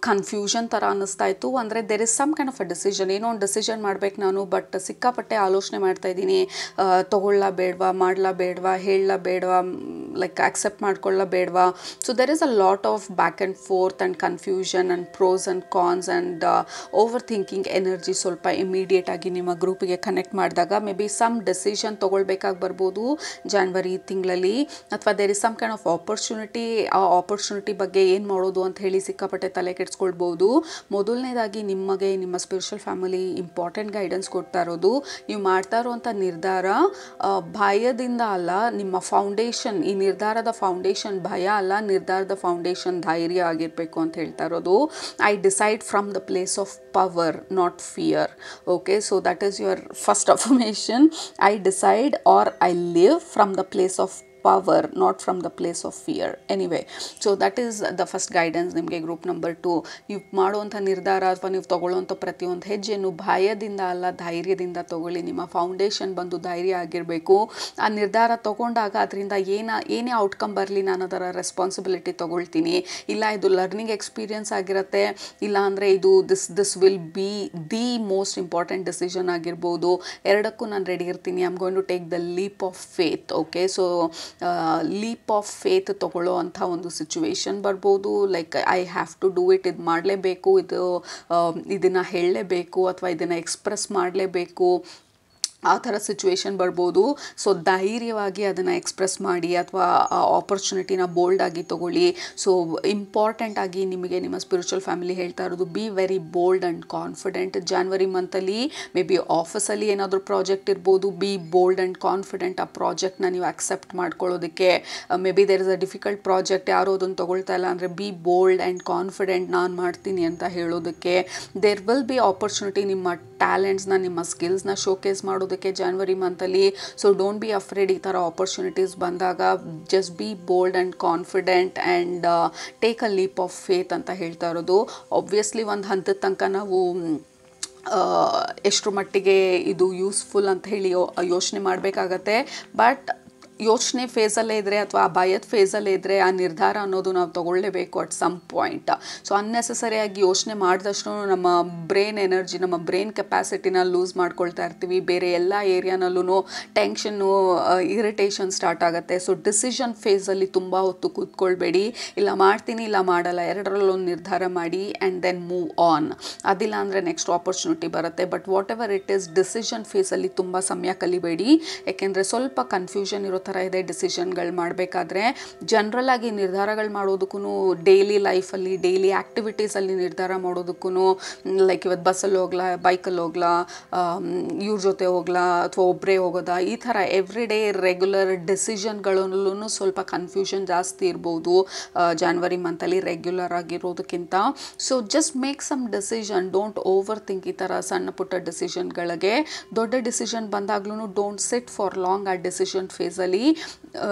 ಕನ್ಫ್ಯೂಷನ್ ಥರ ಅನ್ನಿಸ್ತಾ ಇತ್ತು. ಅಂದರೆ there is some kind of a decision, ಏನೋ ಒಂದು ಡಿಸಿಷನ್ ಮಾಡಬೇಕು ನಾನು, ಬಟ್ ಸಿಕ್ಕಾಪಟ್ಟೆ ಆಲೋಚನೆ ಮಾಡ್ತಾಯಿದ್ದೀನಿ. ತೊಗೊಳ್ಳ ಬೇಡವಾ, ಮಾಡಲ ಬೇಡವಾ, ಹೇಳಲ ಬೇಡವಾ, ಲೈಕ್ ಆಕ್ಸೆಪ್ಟ್ ಮಾಡ್ಕೊಳ್ಳ ಬೇಡವಾ. So there is a lot of back and forth and confusion and pros and cons and overthinking energy ಸ್ವಲ್ಪ ಇಮಿಡಿಯೇಟ್ ಆಗಿ ನಿಮ್ಮ ಗ್ರೂಪಿಗೆ ಕನೆಕ್ಟ್ ಮಾಡಿದಾಗ ಮೇ ಬಿ ಸಮ್ ಡೆಸಿಷನ್ ತೊಗೊಳ್ಬೇಕಾಗಿ ಬರ್ಬೋದು ಜಾನ್ವರಿ ತಿಂಗಳಲ್ಲಿ. ಅಥವಾ there is some kind of opportunity. ಆ ಆಪರ್ಚುನಿಟಿ ಬಗ್ಗೆ ಏನು ಮಾಡೋದು ಅಂತ ಹೇಳಿ ಸಿಕ್ಕಾಪಟ್ಟೆ ತಲೆ ಕೆಡಿಸ್ಕೊಳ್ಬೋದು. ಮೊದಲನೇದಾಗಿ ನಿಮಗೆ ನಿಮ್ಮ ಸ್ಪಿರಿಚುವಲ್ ಫ್ಯಾಮಿಲಿ ಇಂಪಾರ್ಟೆಂಟ್ ಗೈಡೆನ್ಸ್ ಕೊಡ್ತಾ ಇರೋದು. ನೀವು ಮಾಡ್ತಾ ಇರೋವಂಥ ನಿರ್ಧಾರ ಭಯದಿಂದ ಅಲ್ಲ, ನಿಮ್ಮ ಫೌಂಡೇಶನ್, ಈ ನಿರ್ಧಾರದ ಫೌಂಡೇಶನ್ ಭಯ ಅಲ್ಲ, ನಿರ್ಧಾರದ ಫೌಂಡೇಶನ್ ಧೈರ್ಯ ಆಗಿರಬೇಕು ಅಂತ ಹೇಳ್ತಾ ಇರೋದು. I decide from the place of power, not fear. Okay, so that is your first affirmation. I decide or I live from the place of power, not from the place of fear. Anyway, so that is the first guidance ನಿಮಗೆ group number 2. ನೀವು ಮಾಡುವಂಥ ನಿರ್ಧಾರ ಅಥವಾ ನೀವು ತೊಗೊಳ್ಳುವಂಥ ಪ್ರತಿಯೊಂದು ಹೆಜ್ಜೆಯನ್ನು ಭಯದಿಂದ ಅಲ್ಲ, ಧೈರ್ಯದಿಂದ ತೊಗೊಳ್ಳಿ. ನಿಮ್ಮ ಫೌಂಡೇಶನ್ ಬಂದು ಧೈರ್ಯ ಆಗಿರಬೇಕು. ಆ ನಿರ್ಧಾರ ತೊಗೊಂಡಾಗ ಅದರಿಂದ ಏನೇ ಔಟ್ಕಮ್ ಬರಲಿ ನಾನು ಅದರ ರೆಸ್ಪಾನ್ಸಿಬಿಲಿಟಿ ತೊಗೊಳ್ತೀನಿ. ಇಲ್ಲ ಇದು ಲರ್ನಿಂಗ್ ಎಕ್ಸ್ಪೀರಿಯನ್ಸ್ ಆಗಿರುತ್ತೆ, ಇಲ್ಲ ಅಂದರೆ ಇದು this will be the most important decision ಆಗಿರ್ಬೋದು. ಎರಡಕ್ಕೂ ನಾನು ರೆಡಿ ಇರ್ತೀನಿ. I am going to take the leap of faith. Okay, so leap of faith ತೊಗೊಳ್ಳೋ ಅಂಥ ಒಂದು ಸಿಚುವೇಶನ್ ಬರ್ಬೋದು. Like I have to do it, ಇದು ಮಾಡಲೇಬೇಕು, ಇದನ್ನು ಹೇಳಲೇಬೇಕು ಅಥವಾ ಇದನ್ನು ಎಕ್ಸ್ಪ್ರೆಸ್ ಮಾಡಲೇಬೇಕು, ಆ ಥರ ಸಿಚುವೇಶನ್ ಬರ್ಬೋದು. ಸೊ ಧೈರ್ಯವಾಗಿ ಅದನ್ನು ಎಕ್ಸ್ಪ್ರೆಸ್ ಮಾಡಿ ಅಥವಾ ಆ ಆಪರ್ಚುನಿಟಿನ ಬೋಲ್ಡಾಗಿ ತೊಗೊಳ್ಳಿ. ಸೊ ಇಂಪಾರ್ಟೆಂಟಾಗಿ ನಿಮಗೆ ನಿಮ್ಮ ಸ್ಪಿರಿಚುವಲ್ ಫ್ಯಾಮಿಲಿ ಹೇಳ್ತಾ ಇರೋದು, be very bold and confident. January ಮಂತಲ್ಲಿ ಮೇ ಬಿ ಆಫೀಸಲ್ಲಿ ಏನಾದರೂ ಪ್ರಾಜೆಕ್ಟ್ ಇರ್ಬೋದು, ಬಿ ಬೋಲ್ಡ್ ಆ್ಯಂಡ್ ಕಾನ್ಫಿಡೆಂಟ್. ಆ ಪ್ರಾಜೆಕ್ಟ್ನ ನೀವು ಅಕ್ಸೆಪ್ಟ್ ಮಾಡ್ಕೊಳ್ಳೋದಕ್ಕೆ, maybe there is a difficult project, ಯಾರೋ ಅದನ್ನು ತೊಗೊಳ್ತಾ ಇಲ್ಲ ಅಂದರೆ ಬಿ ಬೋಲ್ಡ್ ಆ್ಯಂಡ್ ಕಾನ್ಫಿಡೆಂಟ್, ನಾನು ಮಾಡ್ತೀನಿ ಅಂತ ಹೇಳೋದಕ್ಕೆ. ದೇರ್ ವಿಲ್ ಬಿ ಆಪರ್ಚುನಿಟಿ ನಿಮ್ಮ ಟ್ಯಾಲೆಂಟ್ಸ್ನ, ನಿಮ್ಮ ಸ್ಕಿಲ್ಸ್ನ ಶೋಕೇಸ್ ಮಾಡೋದಕ್ಕೆ ಜಾನ್ವರಿ ಮಂತಲ್ಲಿ. So don't be afraid. ಈ ಥರ ಆಪರ್ಚುನಿಟೀಸ್ ಬಂದಾಗ just be bold and confident and take a leap of faith ಅಂತ ಹೇಳ್ತಾ ಇರೋದು. ಆಬ್ವಿಯಸ್ಲಿ ಒಂದು ಹಂತದ ತನಕ ನಾವು ಎಷ್ಟರ ಮಟ್ಟಿಗೆ ಇದು ಯೂಸ್ಫುಲ್ ಅಂತ ಹೇಳಿ ಯೋಚನೆ ಮಾಡಬೇಕಾಗತ್ತೆ. ಬಟ್ ಯೋಚನೆ ಫೇಸಲ್ಲೇ ಇದ್ದರೆ ಅಥವಾ ಆ ಭಯದ ಫೇಸಲ್ಲೇ ಇದ್ದರೆ ಆ ನಿರ್ಧಾರ ಅನ್ನೋದು ನಾವು ತೊಗೊಳ್ಳೇಬೇಕು ಅಟ್ ಸಮ್ ಪಾಯಿಂಟ್. ಸೊ ಅನ್ನೆಸೆಸರಿಯಾಗಿ ಯೋಚನೆ ಮಾಡಿದಷ್ಟು ನಮ್ಮ ಬ್ರೈನ್ ಎನರ್ಜಿ, ನಮ್ಮ ಬ್ರೈನ್ ಕೆಪಾಸಿಟಿನ ಲೂಸ್ ಮಾಡ್ಕೊಳ್ತಾ ಇರ್ತೀವಿ. ಬೇರೆ ಎಲ್ಲ ಏರಿಯಾನಲ್ಲೂ ಟೆನ್ಷನ್ನು, ಇರಿಟೇಷನ್ ಸ್ಟಾರ್ಟ್ ಆಗುತ್ತೆ. ಸೊ ಡಿಸಿಷನ್ ಫೇಸಲ್ಲಿ ತುಂಬ ಹೊತ್ತು ಕೂತ್ಕೊಳ್ಬೇಡಿ. ಇಲ್ಲ ಮಾಡ್ತೀನಿ, ಇಲ್ಲ ಮಾಡಲ್ಲ, ಎರಡರಲ್ಲೊಂದು ನಿರ್ಧಾರ ಮಾಡಿ ಆ್ಯಂಡ್ ದೆನ್ ಮೂವ್ ಆನ್. ಅದಿಲ್ಲ ಅಂದರೆ ನೆಕ್ಸ್ಟ್ ಆಪರ್ಚುನಿಟಿ ಬರುತ್ತೆ. But whatever it is, decision ಫೇಸಲ್ಲಿ ತುಂಬ ಸಮಯ ಕಲಿಬೇಡಿ. ಯಾಕೆಂದರೆ ಸ್ವಲ್ಪ ಕನ್ಫ್ಯೂಷನ್ ಇರೋ ಥರ ಇದೆ ಡಿಸಿಷನ್ಗಳು ಮಾಡಬೇಕಾದ್ರೆ. ಜನರಲ್ ಆಗಿ ನಿರ್ಧಾರಗಳು ಮಾಡೋದಕ್ಕೂ ಡೈಲಿ ಲೈಫಲ್ಲಿ ಡೈಲಿ ಆ್ಯಕ್ಟಿವಿಟೀಸಲ್ಲಿ ನಿರ್ಧಾರ ಮಾಡೋದಕ್ಕೂ ಲೈಕ್ ಇವತ್ತು ಬಸ್ಸಲ್ಲಿ ಹೋಗ್ಲಾ ಬೈಕಲ್ಲಿ ಹೋಗ್ಲಾ ಇವ್ರ ಜೊತೆ ಹೋಗ್ಲಾ ಅಥವಾ ಒಬ್ಬರೇ ಹೋಗೋದಾ, ಈ ಥರ ಎವ್ರಿ ಡೇ ರೆಗ್ಯುಲರ್ ಡಿಸಿಷನ್ಗಳಲ್ಲೂ ಸ್ವಲ್ಪ ಕನ್ಫ್ಯೂಷನ್ ಜಾಸ್ತಿ ಇರ್ಬೋದು ಜಾನ್ವರಿ ಮಂತಲ್ಲಿ ರೆಗ್ಯುಲರ್ ಆಗಿರೋದಕ್ಕಿಂತ. So just make some decision, don't overthink. ಈ ಥರ ಸಣ್ಣ ಪುಟ್ಟ ಡಿಸಿಷನ್ಗಳಿಗೆ ದೊಡ್ಡ ಡಿಸಿಷನ್ ಬಂದಾಗ್ಲೂ ಡೋಂಟ್ ಸಿಟ್ ಫಾರ್ ಲಾಂಗ್ ಆ ಡಿಸಿಷನ್ ಫೇಸಲ್ಲಿ.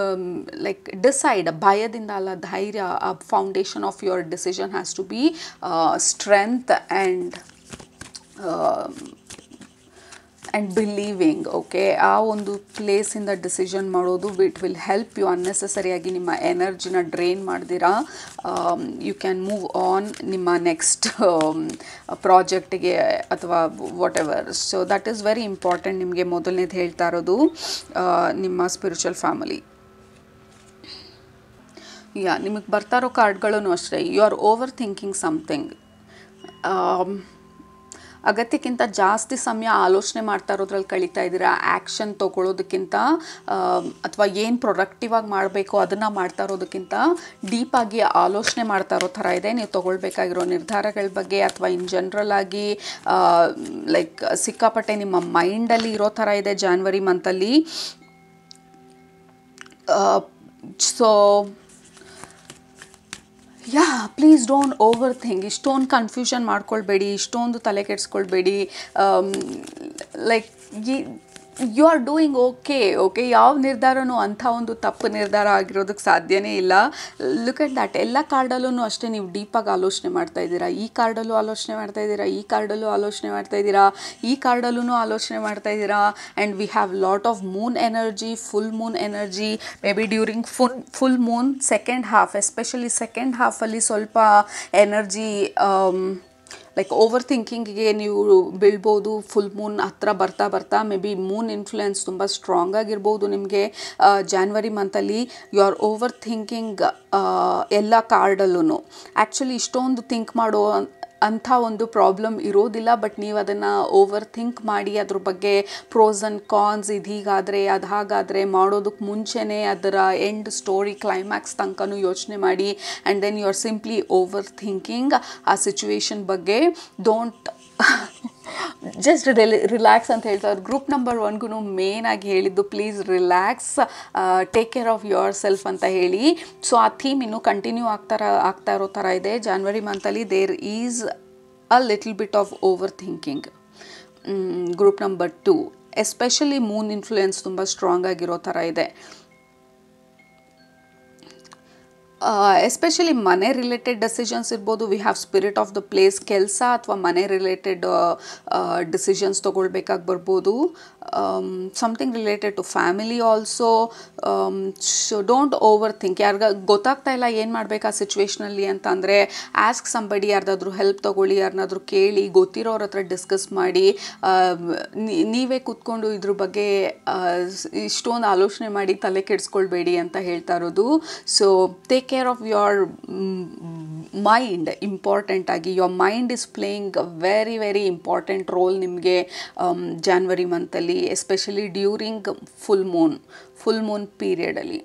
ಲೈಕ್ ಡಿಸೈಡ್, ಭಯದಿಂದ ಅಲ್ಲ, ಧೈರ್ಯ. ಆ foundation of your decision has to be strength and believing. Okay, ಆ ಒಂದು ಪ್ಲೇಸಿಂದ ಡಿಸಿಷನ್ ಮಾಡೋದು ಇಟ್ ವಿಲ್ ಹೆಲ್ಪ್ ಯು. ಅನ್ನೆಸೆಸರಿಯಾಗಿ ನಿಮ್ಮ ಎನರ್ಜಿನ ಡ್ರೈನ್ ಮಾಡ್ದಿರಾ ಯು ಕ್ಯಾನ್ ಮೂವ್ ಆನ್ ನಿಮ್ಮ ನೆಕ್ಸ್ಟ್ ಪ್ರಾಜೆಕ್ಟಿಗೆ ಅಥವಾ what ever. So that is very important. ನಿಮಗೆ ಮೊದಲನೇದು ಹೇಳ್ತಾ ಇರೋದು ನಿಮ್ಮ ಸ್ಪಿರಿಚುವಲ್ ಫ್ಯಾಮಿಲಿ. ನಿಮಗೆ ಬರ್ತಾ ಇರೋ ಕಾರ್ಡ್ಗಳೂ ಅಷ್ಟೇ. You are overthinking something. ಅಗತ್ಯಕ್ಕಿಂತ ಜಾಸ್ತಿ ಸಮಯ ಆಲೋಚನೆ ಮಾಡ್ತಾ ಇರೋದ್ರಲ್ಲಿ ಕಳೀತಾ ಇದ್ದೀರಾ. ಆ್ಯಕ್ಷನ್ ತೊಗೊಳ್ಳೋದಕ್ಕಿಂತ ಅಥವಾ ಏನು ಪ್ರೊಡಕ್ಟಿವ್ ಆಗಿ ಮಾಡಬೇಕು ಅದನ್ನು ಮಾಡ್ತಾ ಇರೋದಕ್ಕಿಂತ ಡೀಪಾಗಿ ಆಲೋಚನೆ ಮಾಡ್ತಾ ಇರೋ ಥರ ಇದೆ ನೀವು ತೊಗೊಳ್ಬೇಕಾಗಿರೋ ನಿರ್ಧಾರಗಳ ಬಗ್ಗೆ. ಅಥವಾ ಇನ್ ಜನರಲ್ ಆಗಿ ಲೈಕ್ ಸಿಕ್ಕಾಪಟ್ಟೆ ನಿಮ್ಮ ಮೈಂಡಲ್ಲಿ ಇರೋ ಥರ ಇದೆ ಜಾನ್ವರಿ ಮಂತಲ್ಲಿ. So please don't overthink. ಇಷ್ಟೊಂದು ಕನ್ಫ್ಯೂಷನ್ ಮಾಡ್ಕೊಳ್ಬೇಡಿ, ಇಷ್ಟೊಂದು ತಲೆ ಕೆಡಿಸ್ಕೊಳ್ಬೇಡಿ. Like you are doing okay. ಯಾವ ನಿರ್ಧಾರನೂ ಅಂಥ ಒಂದು ತಪ್ಪು ನಿರ್ಧಾರ ಆಗಿರೋದಕ್ಕೆ ಸಾಧ್ಯನೇ ಇಲ್ಲ. Look at that. ಎಲ್ಲ ಕಾರ್ಡಲ್ಲೂ ಅಷ್ಟೇ ನೀವು ಡೀಪಾಗಿ ಆಲೋಚನೆ ಮಾಡ್ತಾಯಿದ್ದೀರಾ. ಈ ಕಾರ್ಡಲ್ಲೂ ಆಲೋಚನೆ ಮಾಡ್ತಾಯಿದ್ದೀರಾ, ಈ ಕಾರ್ಡಲ್ಲೂ ಆಲೋಚನೆ ಮಾಡ್ತಾಯಿದ್ದೀರಾ, ಈ ಕಾರ್ಡಲ್ಲೂ ಆಲೋಚನೆ ಮಾಡ್ತಾಯಿದ್ದೀರಾ. And we have lot of moon energy, full moon energy. Maybe during full moon second half, especially second ಹಾಫಲ್ಲಿ ಸ್ವಲ್ಪ ಎನರ್ಜಿ ಲೈಕ್ ಓವರ್ ಥಿಂಕಿಂಗಿಗೆ ನೀವು ಬೀಳ್ಬೋದು. ಫುಲ್ ಮೂನ್ ಹತ್ರ ಬರ್ತಾ ಬರ್ತಾ ಮೇ ಬಿ ಮೂನ್ ಇನ್ಫ್ಲುಯೆನ್ಸ್ ತುಂಬ ಸ್ಟ್ರಾಂಗ್ ಆಗಿರ್ಬೋದು ನಿಮಗೆ ಜಾನ್ವರಿ ಮಂತಲ್ಲಿ. ಯು ಆರ್ ಓವರ್ ಥಿಂಕಿಂಗ್ ಎಲ್ಲ ಕಾರ್ಡಲ್ಲೂ. ಆ್ಯಕ್ಚುಲಿ ಇಷ್ಟೊಂದು ಥಿಂಕ್ ಮಾಡೋ ಅಂಥ ಒಂದು ಪ್ರಾಬ್ಲಮ್ ಇರೋದಿಲ್ಲ, ಬಟ್ ನೀವು ಅದನ್ನು ಓವರ್ ಥಿಂಕ್ ಮಾಡಿ ಅದ್ರ ಬಗ್ಗೆ ಪ್ರೋಸ್ ಆ್ಯಂಡ್ ಕಾನ್ಸ್, ಇದು ಹೀಗಾದರೆ ಅದು ಹಾಗಾದರೆ ಮಾಡೋದಕ್ಕೆ ಮುಂಚೆನೇ ಅದರ ಎಂಡ್ ಸ್ಟೋರಿ ಕ್ಲೈಮ್ಯಾಕ್ಸ್ ತನಕನೂ ಯೋಚನೆ ಮಾಡಿ. And then you are simply overthinking ಆ ಸಿಚುವೇಶನ್ ಬಗ್ಗೆ. ಡೋಂಟ್ ಜಸ್ಟ್ ರಿಲ್ಯಾಕ್ಸ್ ಅಂತ ಹೇಳ್ತಾರೆ. ಗ್ರೂಪ್ ನಂಬರ್ 1ಗೂ ಮೇನಾಗಿ ಹೇಳಿದ್ದು please relax, take care of yourself ಅಂತ ಹೇಳಿ. ಸೊ ಆ ಥೀಮ್ ಇನ್ನೂ ಕಂಟಿನ್ಯೂ ಆಗ್ತಾ ಇರೋ ಥರ ಇದೆ ಜಾನ್ವರಿ ಮಂತಲ್ಲಿ. There is a little bit of overthinking. Group number 2 especially moon influence ತುಂಬ ಸ್ಟ್ರಾಂಗ್ ಆಗಿರೋ ಥರ ಇದೆ. ಎಸ್ಪೆಷಲಿ ಮನೆ ರಿಲೇಟೆಡ್ ಡೆಸಿಷನ್ಸ್ ಇರ್ಬೋದು. We have spirit of the place. ಕೆಲಸ ಅಥವಾ ಮನೆ ರಿಲೇಟೆಡ್ ಡಿಸಿಷನ್ಸ್ ತೊಗೊಳ್ಬೇಕಾಗಿ ಬರ್ಬೋದು. Something related to family also. So don't overthink. ಗೊತ್ತಾಗ್ತಾ ಇಲ್ಲ ಏನು ಮಾಡಬೇಕು ಆ ಸಿಚುವೇಷನಲ್ಲಿ ಅಂತ ಅಂದರೆ ಆಸ್ಕ್ ಸಂಬಡಿ. ಯಾರ್ದಾದ್ರೂ ಹೆಲ್ಪ್ ತೊಗೊಳ್ಳಿ, ಯಾರನ್ನಾದ್ರೂ ಕೇಳಿ, ಗೊತ್ತಿರೋರ ಹತ್ರ ಡಿಸ್ಕಸ್ ಮಾಡಿ. ನೀವೇ ಕೂತ್ಕೊಂಡು ಇದ್ರ ಬಗ್ಗೆ ಇಷ್ಟೊಂದು ಆಲೋಚನೆ ಮಾಡಿ ತಲೆ ಕೆಡಿಸ್ಕೊಳ್ಬೇಡಿ ಅಂತ ಹೇಳ್ತಾ ಇರೋದು. So take care of your mind. Important ಆಗಿ your mind is playing very very important role ನಿಮಗೆ ಜಾನ್ವರಿ ಮಂತಲ್ಲಿ, ಎಸ್ಪೆಷಲಿ ಡ್ಯೂರಿಂಗ್ ಫುಲ್ ಮೂನ್ ಪೀರಿಯಡಲ್ಲಿ.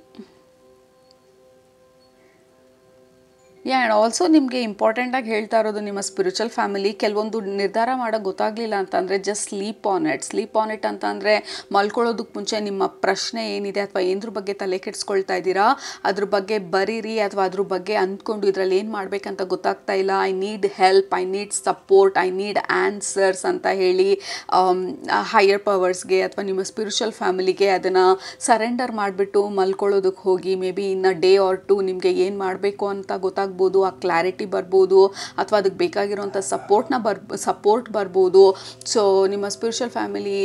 ಆ್ಯಂಡ್ ಆಲ್ಸೋ ನಿಮಗೆ ಇಂಪಾರ್ಟೆಂಟಾಗಿ ಹೇಳ್ತಾ ಇರೋದು ನಿಮ್ಮ ಸ್ಪಿರಿಚುವಲ್ ಫ್ಯಾಮಿಲಿ. ಕೆಲವೊಂದು ನಿರ್ಧಾರ ಮಾಡೋಕ್ಕೆ ಗೊತ್ತಾಗಲಿಲ್ಲ ಅಂತಂದರೆ ಜಸ್ಟ್ ಸ್ಲೀಪ್ ಆನ್ ಇಟ್ ಅಂತಂದರೆ ಮಲ್ಕೊಳ್ಳೋದಕ್ಕೆ ಮುಂಚೆ ನಿಮ್ಮ ಪ್ರಶ್ನೆ ಏನಿದೆ ಅಥವಾ ಏನ್ರ ಬಗ್ಗೆ ತಲೆ ಕೆಡಿಸ್ಕೊಳ್ತಾ ಇದ್ದೀರಾ ಅದ್ರ ಬಗ್ಗೆ ಬರೀರಿ. ಅಥವಾ ಅದ್ರ ಬಗ್ಗೆ ಅಂದ್ಕೊಂಡು ಇದರಲ್ಲಿ ಏನು ಮಾಡಬೇಕಂತ ಗೊತ್ತಾಗ್ತಾ ಇಲ್ಲ, I need help, I need support, I need answers ಅಂತ ಹೇಳಿ ಹೈಯರ್ ಪವರ್ಸ್ಗೆ ಅಥವಾ ನಿಮ್ಮ ಸ್ಪಿರಿಚುವಲ್ ಫ್ಯಾಮಿಲಿಗೆ ಅದನ್ನು ಸರೆಂಡರ್ ಮಾಡಿಬಿಟ್ಟು ಮಲ್ಕೊಳ್ಳೋದಕ್ಕೆ ಹೋಗಿ. May be in a day or 2 ನಿಮಗೆ ಏನು ಮಾಡಬೇಕು ಅಂತ ಗೊತ್ತಾಗ್ಬೋದು, ಆ ಕ್ಲಾರಿಟಿ ಬರ್ಬೋದು, ಅಥವಾ ಅದಕ್ಕೆ ಬೇಕಾಗಿರೋಂಥ ಸಪೋರ್ಟ್ ಬರ್ಬೋದು. ಸೊ ನಿಮ್ಮ ಸ್ಪಿರಿಚುವಲ್ ಫ್ಯಾಮಿಲಿ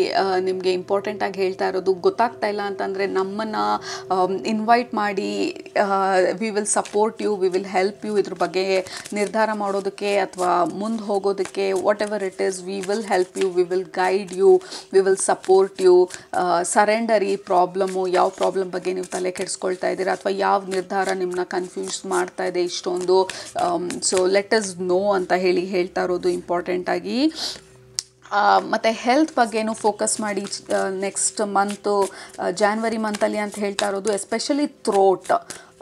ನಿಮಗೆ ಇಂಪಾರ್ಟೆಂಟಾಗಿ ಹೇಳ್ತಾ ಇರೋದು, ಗೊತ್ತಾಗ್ತಾ ಇಲ್ಲ ಅಂತಂದರೆ ನಮ್ಮನ್ನು ಇನ್ವೈಟ್ ಮಾಡಿ, we will support you, we will help you. ಇದ್ರ ಬಗ್ಗೆ ನಿರ್ಧಾರ ಮಾಡೋದಕ್ಕೆ ಅಥವಾ ಮುಂದೆ ಹೋಗೋದಕ್ಕೆ whatever it is, we will help you, we will guide you, we will support you. Surrender ಈ ಪ್ರಾಬ್ಲಮ್ಮು, ಯಾವ ಪ್ರಾಬ್ಲಮ್ ಬಗ್ಗೆ ನೀವು ತಲೆ ಕೆಡಿಸ್ಕೊಳ್ತಾ ಇದ್ದೀರಾ ಅಥವಾ ಯಾವ ನಿರ್ಧಾರ ನಿಮ್ಮನ್ನ ಕನ್ಫ್ಯೂಸ್ ಮಾಡ್ತಾ ಇದೆ ಇಷ್ಟೊಂದು. ಸೊ ಲೆಟ್ ಅಸ್ ನೋ ಅಂತ ಹೇಳ್ತಾ ಇರೋದು ಇಂಪಾರ್ಟೆಂಟಾಗಿ. ಮತ್ತು ಹೆಲ್ತ್ ಬಗ್ಗೆನೂ ಫೋಕಸ್ ಮಾಡಿ ನೆಕ್ಸ್ಟ್ ಮಂತು ಜಾನ್ವರಿ ಮಂತಲ್ಲಿ ಅಂತ ಹೇಳ್ತಾ ಇರೋದು. ಎಸ್ಪೆಷಲಿ ಥ್ರೋಟ್,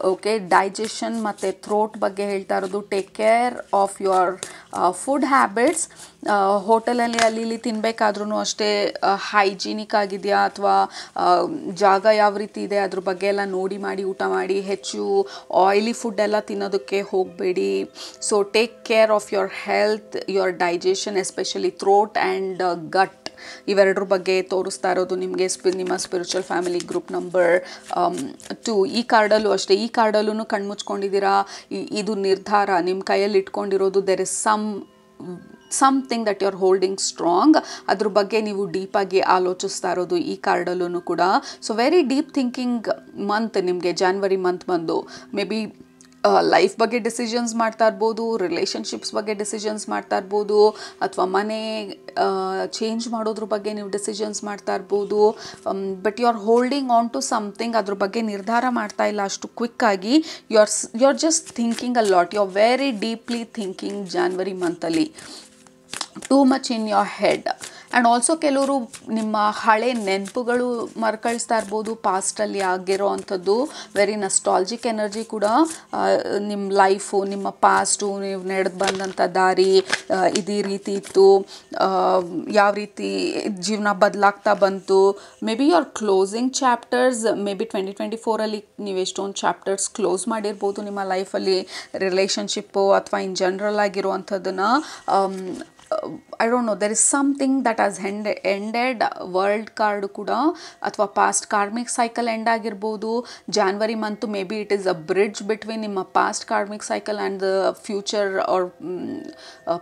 ಓಕೆ, ಡೈಜೆಷನ್ ಮತ್ತು ಥ್ರೋಟ್ ಬಗ್ಗೆ ಹೇಳ್ತಾ ಇರೋದು. Take care of your food habits. ಹೋಟೆಲಲ್ಲಿ ಅಲ್ಲಿ ಇಲ್ಲಿ ತಿನ್ನಬೇಕಾದ್ರೂ ಅಷ್ಟೇ ಹೈಜೀನಿಕ್ ಆಗಿದೆಯಾ ಅಥವಾ ಜಾಗ ಯಾವ ರೀತಿ ಇದೆ ಅದ್ರ ಬಗ್ಗೆ ಎಲ್ಲ ನೋಡಿ ಮಾಡಿ ಊಟ ಮಾಡಿ. ಹೆಚ್ಚು ಆಯಿಲಿ ಫುಡ್ ಎಲ್ಲ ತಿನ್ನೋದಕ್ಕೆ ಹೋಗಬೇಡಿ. So take care of your health, your digestion, especially throat and gut. ಇವೆರಡರ ಬಗ್ಗೆ ತೋರಿಸ್ತಾ ಇರೋದು ನಿಮಗೆ ನಿಮ್ಮ ಸ್ಪಿರಿಚುವಲ್ ಫ್ಯಾಮಿಲಿ ಗ್ರೂಪ್ ನಂಬರ್ 2. ಈ ಕಾರ್ಡಲ್ಲೂ ಅಷ್ಟೇ, ಈ ಕಾರ್ಡಲ್ಲೂ ಕಣ್ಮುಚ್ಕೊಂಡಿದ್ದೀರಾ. ಇದು ನಿರ್ಧಾರ ನಿಮ್ಮ ಕೈಯಲ್ಲಿ ಇಟ್ಕೊಂಡಿರೋದು. There is something that you are holding strong. ಅದ್ರ ಬಗ್ಗೆ ನೀವು ಡೀಪಾಗಿ ಆಲೋಚಿಸ್ತಾ ಇರೋದು ಈ ಕಾರ್ಡಲ್ಲೂ ಕೂಡ. So very deep thinking month ನಿಮಗೆ ಜಾನ್ವರಿ ಮಂತ್ ಬಂದು. ಮೇ ಬಿ ಲೈಫ್ ಬಗ್ಗೆ ಡಿಸಿಷನ್ಸ್ ಮಾಡ್ತಾ ಇರ್ಬೋದು, ರಿಲೇಷನ್ಶಿಪ್ಸ್ ಬಗ್ಗೆ ಡಿಸಿಷನ್ಸ್ ಮಾಡ್ತಾ ಇರ್ಬೋದು, ಅಥವಾ ಮನೆ ಚೇಂಜ್ ಮಾಡೋದ್ರ ಬಗ್ಗೆ ನೀವು ಡಿಸಿಷನ್ಸ್ ಮಾಡ್ತಾ ಇರ್ಬೋದು. But you are holding on to something. ಅದ್ರ ಬಗ್ಗೆ ನಿರ್ಧಾರ ಮಾಡ್ತಾ ಇಲ್ಲ ಅಷ್ಟು ಕ್ವಿಕ್ಕಾಗಿ. You are just thinking a lot. You are very deeply thinking January ಮಂತಲ್ಲಿ. Too much in your head. And also ಕೆಲವರು ನಿಮ್ಮ ಹಳೆ ನೆನಪುಗಳು ಮರುಕಳಿಸ್ತಾ ಇರ್ಬೋದು, ಪಾಸ್ಟಲ್ಲಿ ಆಗಿರೋ ಅಂಥದ್ದು. ವೆರಿ ನಸ್ಟಾಲ್ಜಿಕ್ ಎನರ್ಜಿ ಕೂಡ. ನಿಮ್ಮ ಲೈಫು, ನಿಮ್ಮ ಪಾಸ್ಟು, ನೀವು ನಡೆದು ಬಂದಂಥ ದಾರಿ ಇದೇ ರೀತಿ ಇತ್ತು, ಯಾವ ರೀತಿ ಜೀವನ ಬದಲಾಗ್ತಾ ಬಂತು. Maybe you are closing chapters. Maybe 2024ಅಲ್ಲಿ ನೀವು ಎಷ್ಟೊಂದು ಚಾಪ್ಟರ್ಸ್ ಕ್ಲೋಸ್ ಮಾಡಿರ್ಬೋದು ನಿಮ್ಮ ಲೈಫಲ್ಲಿ, ರಿಲೇಷನ್ಶಿಪ್ಪು ಅಥವಾ ಇನ್ ಜನರಲ್ ಆಗಿರುವಂಥದ್ದನ್ನು. I don't know, there is something that has ended. World card ಕೂಡ, ಅಥವಾ ಪಾಸ್ಟ್ ಕಾರ್ಮಿಕ್ ಸೈಕಲ್ ಎಂಡ್ ಆಗಿರ್ಬೋದು. January month maybe it is a bridge between ನಿಮ್ಮ past karmic cycle and the future or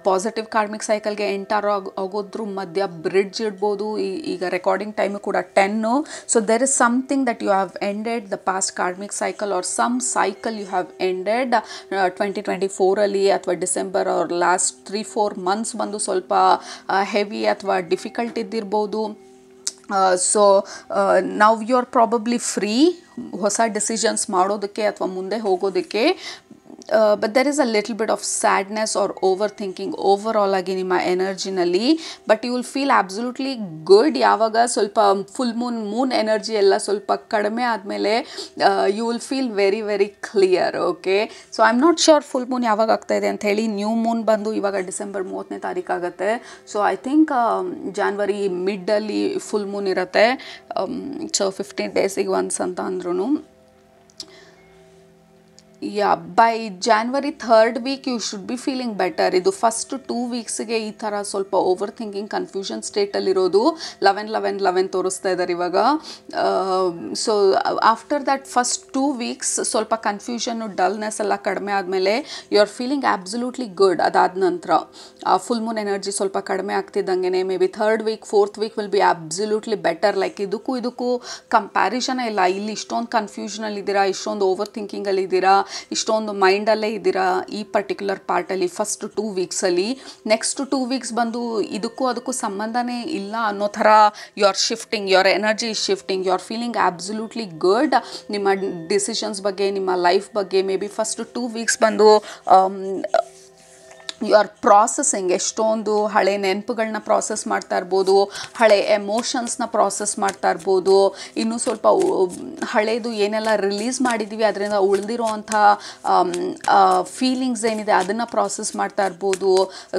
positive karmic ಸೈಕಲ್ಗೆ enter ಆಗೋದ್ರ ಮಧ್ಯ bridge ಇಡ್ಬೋದು. ಈಗ recording time ಕೂಡ 10. So there is something that you have ended the past karmic cycle or some cycle you have ended 2024ಅಲ್ಲಿ, ಅಥವಾ December R last 3-4 months ಬಂದು ಸ್ವಲ್ಪ ಹೆವಿ ಅಥವಾ ಡಿಫಿಕಲ್ಟ್ ಇದ್ದಿರ್ಬೋದು. So now you are probably free ಹೊಸ decisions ಮಾಡೋದಕ್ಕೆ ಅಥವಾ ಮುಂದೆ ಹೋಗೋದಕ್ಕೆ. But there is a little bit of sadness or overthinking over ಆಗಿ ನಿಮ್ಮ ಎನರ್ಜಿನಲ್ಲಿ. But you will feel absolutely good ಯಾವಾಗ ಸ್ವಲ್ಪ ಫುಲ್ ಮೂನ್ ಎನರ್ಜಿ ಎಲ್ಲ ಸ್ವಲ್ಪ ಕಡಿಮೆ ಆದಮೇಲೆ you will feel very very clear. Okay, so I am not sure full moon ಯಾವಾಗ ಆಗ್ತಾಯಿದೆ ಅಂತ ಹೇಳಿ. ನ್ಯೂ ಮೂನ್ ಬಂದು ಇವಾಗ ಡಿಸೆಂಬರ್ 30ನೇ ತಾರೀಕು ಆಗುತ್ತೆ. ಸೊ ಐ ಥಿಂಕ್ ಜಾನ್ವರಿ ಮಿಡ್ಡಲ್ಲಿ ಫುಲ್ ಮೂನ್ ಇರುತ್ತೆ. ಸೊ 15 ಡೇಸಿಗೆ ಒನ್ಸ್ ಅಂತ ಅಂದ್ರೂ. By January 3rd week you should be feeling better. ಇದು ಫಸ್ಟ್ 2 ವೀಕ್ಸ್ಗೆ ಈ ಥರ ಸ್ವಲ್ಪ ಓವರ್ ಥಿಂಕಿಂಗ್ ಕನ್ಫ್ಯೂಷನ್ ಸ್ಟೇಟಲ್ಲಿರೋದು. 11 ತೋರಿಸ್ತಾ ಇದ್ದಾರೆ ಇವಾಗ. So after that first 2 weeks ಸ್ವಲ್ಪ ಕನ್ಫ್ಯೂಷನ್ನು, ಡಲ್ನೆಸ್ ಎಲ್ಲ ಕಡಿಮೆ ಆದಮೇಲೆ you are feeling absolutely good. ಅದಾದ ನಂತರ ಫುಲ್ ಮೂನ್ ಎನರ್ಜಿ ಸ್ವಲ್ಪ ಕಡಿಮೆ ಆಗ್ತಿದ್ದಂಗೆ maybe 3rd week 4th week will be absolutely better. Like ಇದಕ್ಕೂ ಕಂಪ್ಯಾರಿಸನೇ ಇಲ್ಲ. ಇಲ್ಲಿ ಇಷ್ಟೊಂದು ಕನ್ಫ್ಯೂಷನಲ್ಲಿದ್ದೀರಾ, ಇಷ್ಟೊಂದು ಓವರ್ ಥಿಂಕಿಂಗಲ್ಲಿದ್ದೀರಾ, ಇಷ್ಟೊಂದು ಮೈಂಡಲ್ಲೇ ಇದ್ದೀರಾ ಈ ಪರ್ಟಿಕ್ಯುಲರ್ ಪಾರ್ಟಲ್ಲಿ ಫಸ್ಟ್ 2 ವೀಕ್ಸಲ್ಲಿ. ನೆಕ್ಸ್ಟ್ 2 ವೀಕ್ಸ್ ಬಂದು ಅದಕ್ಕೂ ಸಂಬಂಧನೇ ಇಲ್ಲ ಅನ್ನೋ ಥರ you are shifting, your energy is shifting. You are feeling absolutely good ನಿಮ್ಮ ಡಿಸಿಷನ್ಸ್ ಬಗ್ಗೆ, ನಿಮ್ಮ ಲೈಫ್ ಬಗ್ಗೆ. ಮೇ ಬಿ ಫಸ್ಟ್ 2 ವೀಕ್ಸ್ ಬಂದು ಯು ಆರ್ ಪ್ರಾಸೆಸಿಂಗ್. ಎಷ್ಟೊಂದು ಹಳೆ ನೆನಪುಗಳನ್ನ ಪ್ರಾಸೆಸ್ ಮಾಡ್ತಾ ಇರ್ಬೋದು, ಹಳೆ ಎಮೋಷನ್ಸ್ನ ಪ್ರಾಸೆಸ್ ಮಾಡ್ತಾ ಇರ್ಬೋದು. ಇನ್ನೂ ಸ್ವಲ್ಪ ಹಳೇದು ಏನೆಲ್ಲ ರಿಲೀಸ್ ಮಾಡಿದ್ದೀವಿ ಅದರಿಂದ ಉಳಿದಿರೋ ಅಂಥ ಫೀಲಿಂಗ್ಸ್ ಏನಿದೆ ಅದನ್ನು ಪ್ರಾಸೆಸ್ ಮಾಡ್ತಾ ಇರ್ಬೋದು.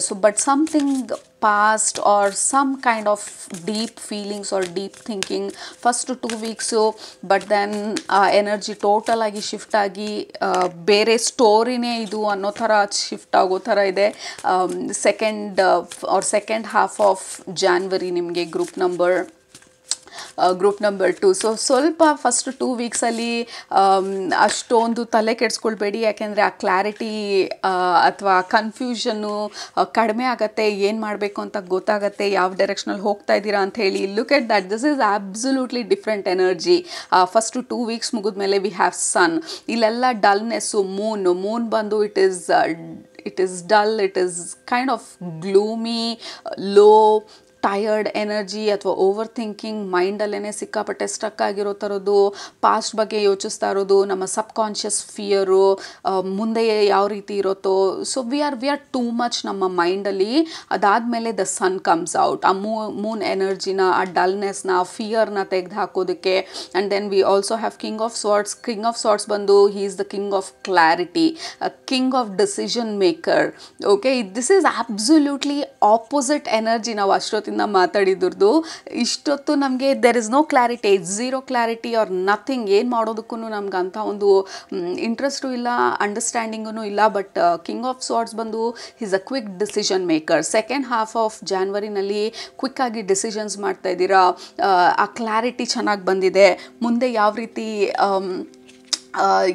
So but something past or some kind of deep feelings or deep thinking first 2 weeksu. But then energy total ಆಗಿ ಶಿಫ್ಟ್ ಆಗಿ ಬೇರೆ ಸ್ಟೋರಿನೇ ಇದು ಅನ್ನೋ ಥರ ಶಿಫ್ಟ್ ಆಗೋ ಥರ ಇದೆ. ಸೆಕೆಂಡ್ ಹಾಫ್ ಆಫ್ ಜಾನ್ವರಿ ನಿಮಗೆ ಗ್ರೂಪ್ ನಂಬರ್ 2. ಸೊ ಸ್ವಲ್ಪ ಫಸ್ಟ್ 2 ವೀಕ್ಸಲ್ಲಿ ಅಷ್ಟೊಂದು ತಲೆ ಕೆಡಿಸ್ಕೊಳ್ಬೇಡಿ. ಯಾಕೆಂದರೆ ಆ ಕ್ಲಾರಿಟಿ ಅಥವಾ ಕನ್ಫ್ಯೂಷನ್ನು ಕಡಿಮೆ ಆಗುತ್ತೆ. ಏನು ಮಾಡಬೇಕು ಅಂತ ಗೊತ್ತಾಗುತ್ತೆ, ಯಾವ ಡೈರೆಕ್ಷನಲ್ಲಿ ಹೋಗ್ತಾ ಇದ್ದೀರಾ ಅಂತ ಹೇಳಿ. Look at that, this is absolutely different energy. First 2 weeks ಮುಗಿದ್ಮೇಲೆ ವಿ ಹ್ಯಾವ್ ಸನ್. ಇಲ್ಲೆಲ್ಲ ಡಲ್ನೆಸ್ಸು. ಮೂನ್ ಬಂದು it is dull, it is kind of gloomy, low, tired energy ಅಥವಾ ಓವರ್ ಥಿಂಕಿಂಗ್ ಮೈಂಡಲ್ಲೇ ಸಿಕ್ಕಾಪಟ್ಟೆ ಸ್ಟ್ರಕ್ ಆಗಿರೋ ಥರದ್ದು, ಪಾಸ್ಟ್ ಬಗ್ಗೆ ಯೋಚಿಸ್ತಾ ಇರೋದು, ನಮ್ಮ ಸಬ್ ಕಾನ್ಷಿಯಸ್ ಫಿಯರು, ಮುಂದೆ ಯಾವ ರೀತಿ ಇರುತ್ತೋ. So we are too much ನಮ್ಮ ಮೈಂಡಲ್ಲಿ. ಅದಾದಮೇಲೆ ದ ಸನ್ ಕಮ್ಸ್ ಔಟ್, ಆ ಮೂನ್ ಎನರ್ಜಿನ, ಆ ಡಲ್ನೆಸ್ನ, ಆ ಫಿಯರ್ನ ತೆಗೆದು ಹಾಕೋದಕ್ಕೆ. And then we also have king of swords ಬಂದು he is the king of clarity, king of decision maker. Okay, this is absolutely opposite energy ನಾವು ಅಷ್ಟೊತ್ತಿಂದ ಮಾತಾಡಿದ್ರದ್ದು. ಇಷ್ಟೊತ್ತು ನಮಗೆ there is no clarity, zero clarity or nothing. ಏನು ಮಾಡೋದಕ್ಕೂ ನಮ್ಗೆ ಅಂಥ ಒಂದು ಇಂಟ್ರೆಸ್ಟು ಇಲ್ಲ, ಅಂಡರ್ಸ್ಟ್ಯಾಂಡಿಂಗೂ ಇಲ್ಲ. ಬಟ್ ಕಿಂಗ್ ಆಫ್ ಸಾರ್ಟ್ಸ್ ಬಂದು is a quick decision maker. Second half of ಜಾನ್ವರಿನಲ್ಲಿ ಕ್ವಿಕ್ಕಾಗಿ ಡಿಸಿಷನ್ಸ್ ಮಾಡ್ತಾ ಇದ್ದೀರಾ, ಆ ಕ್ಲಾರಿಟಿ ಚೆನ್ನಾಗಿ ಬಂದಿದೆ. ಮುಂದೆ ಯಾವ ರೀತಿ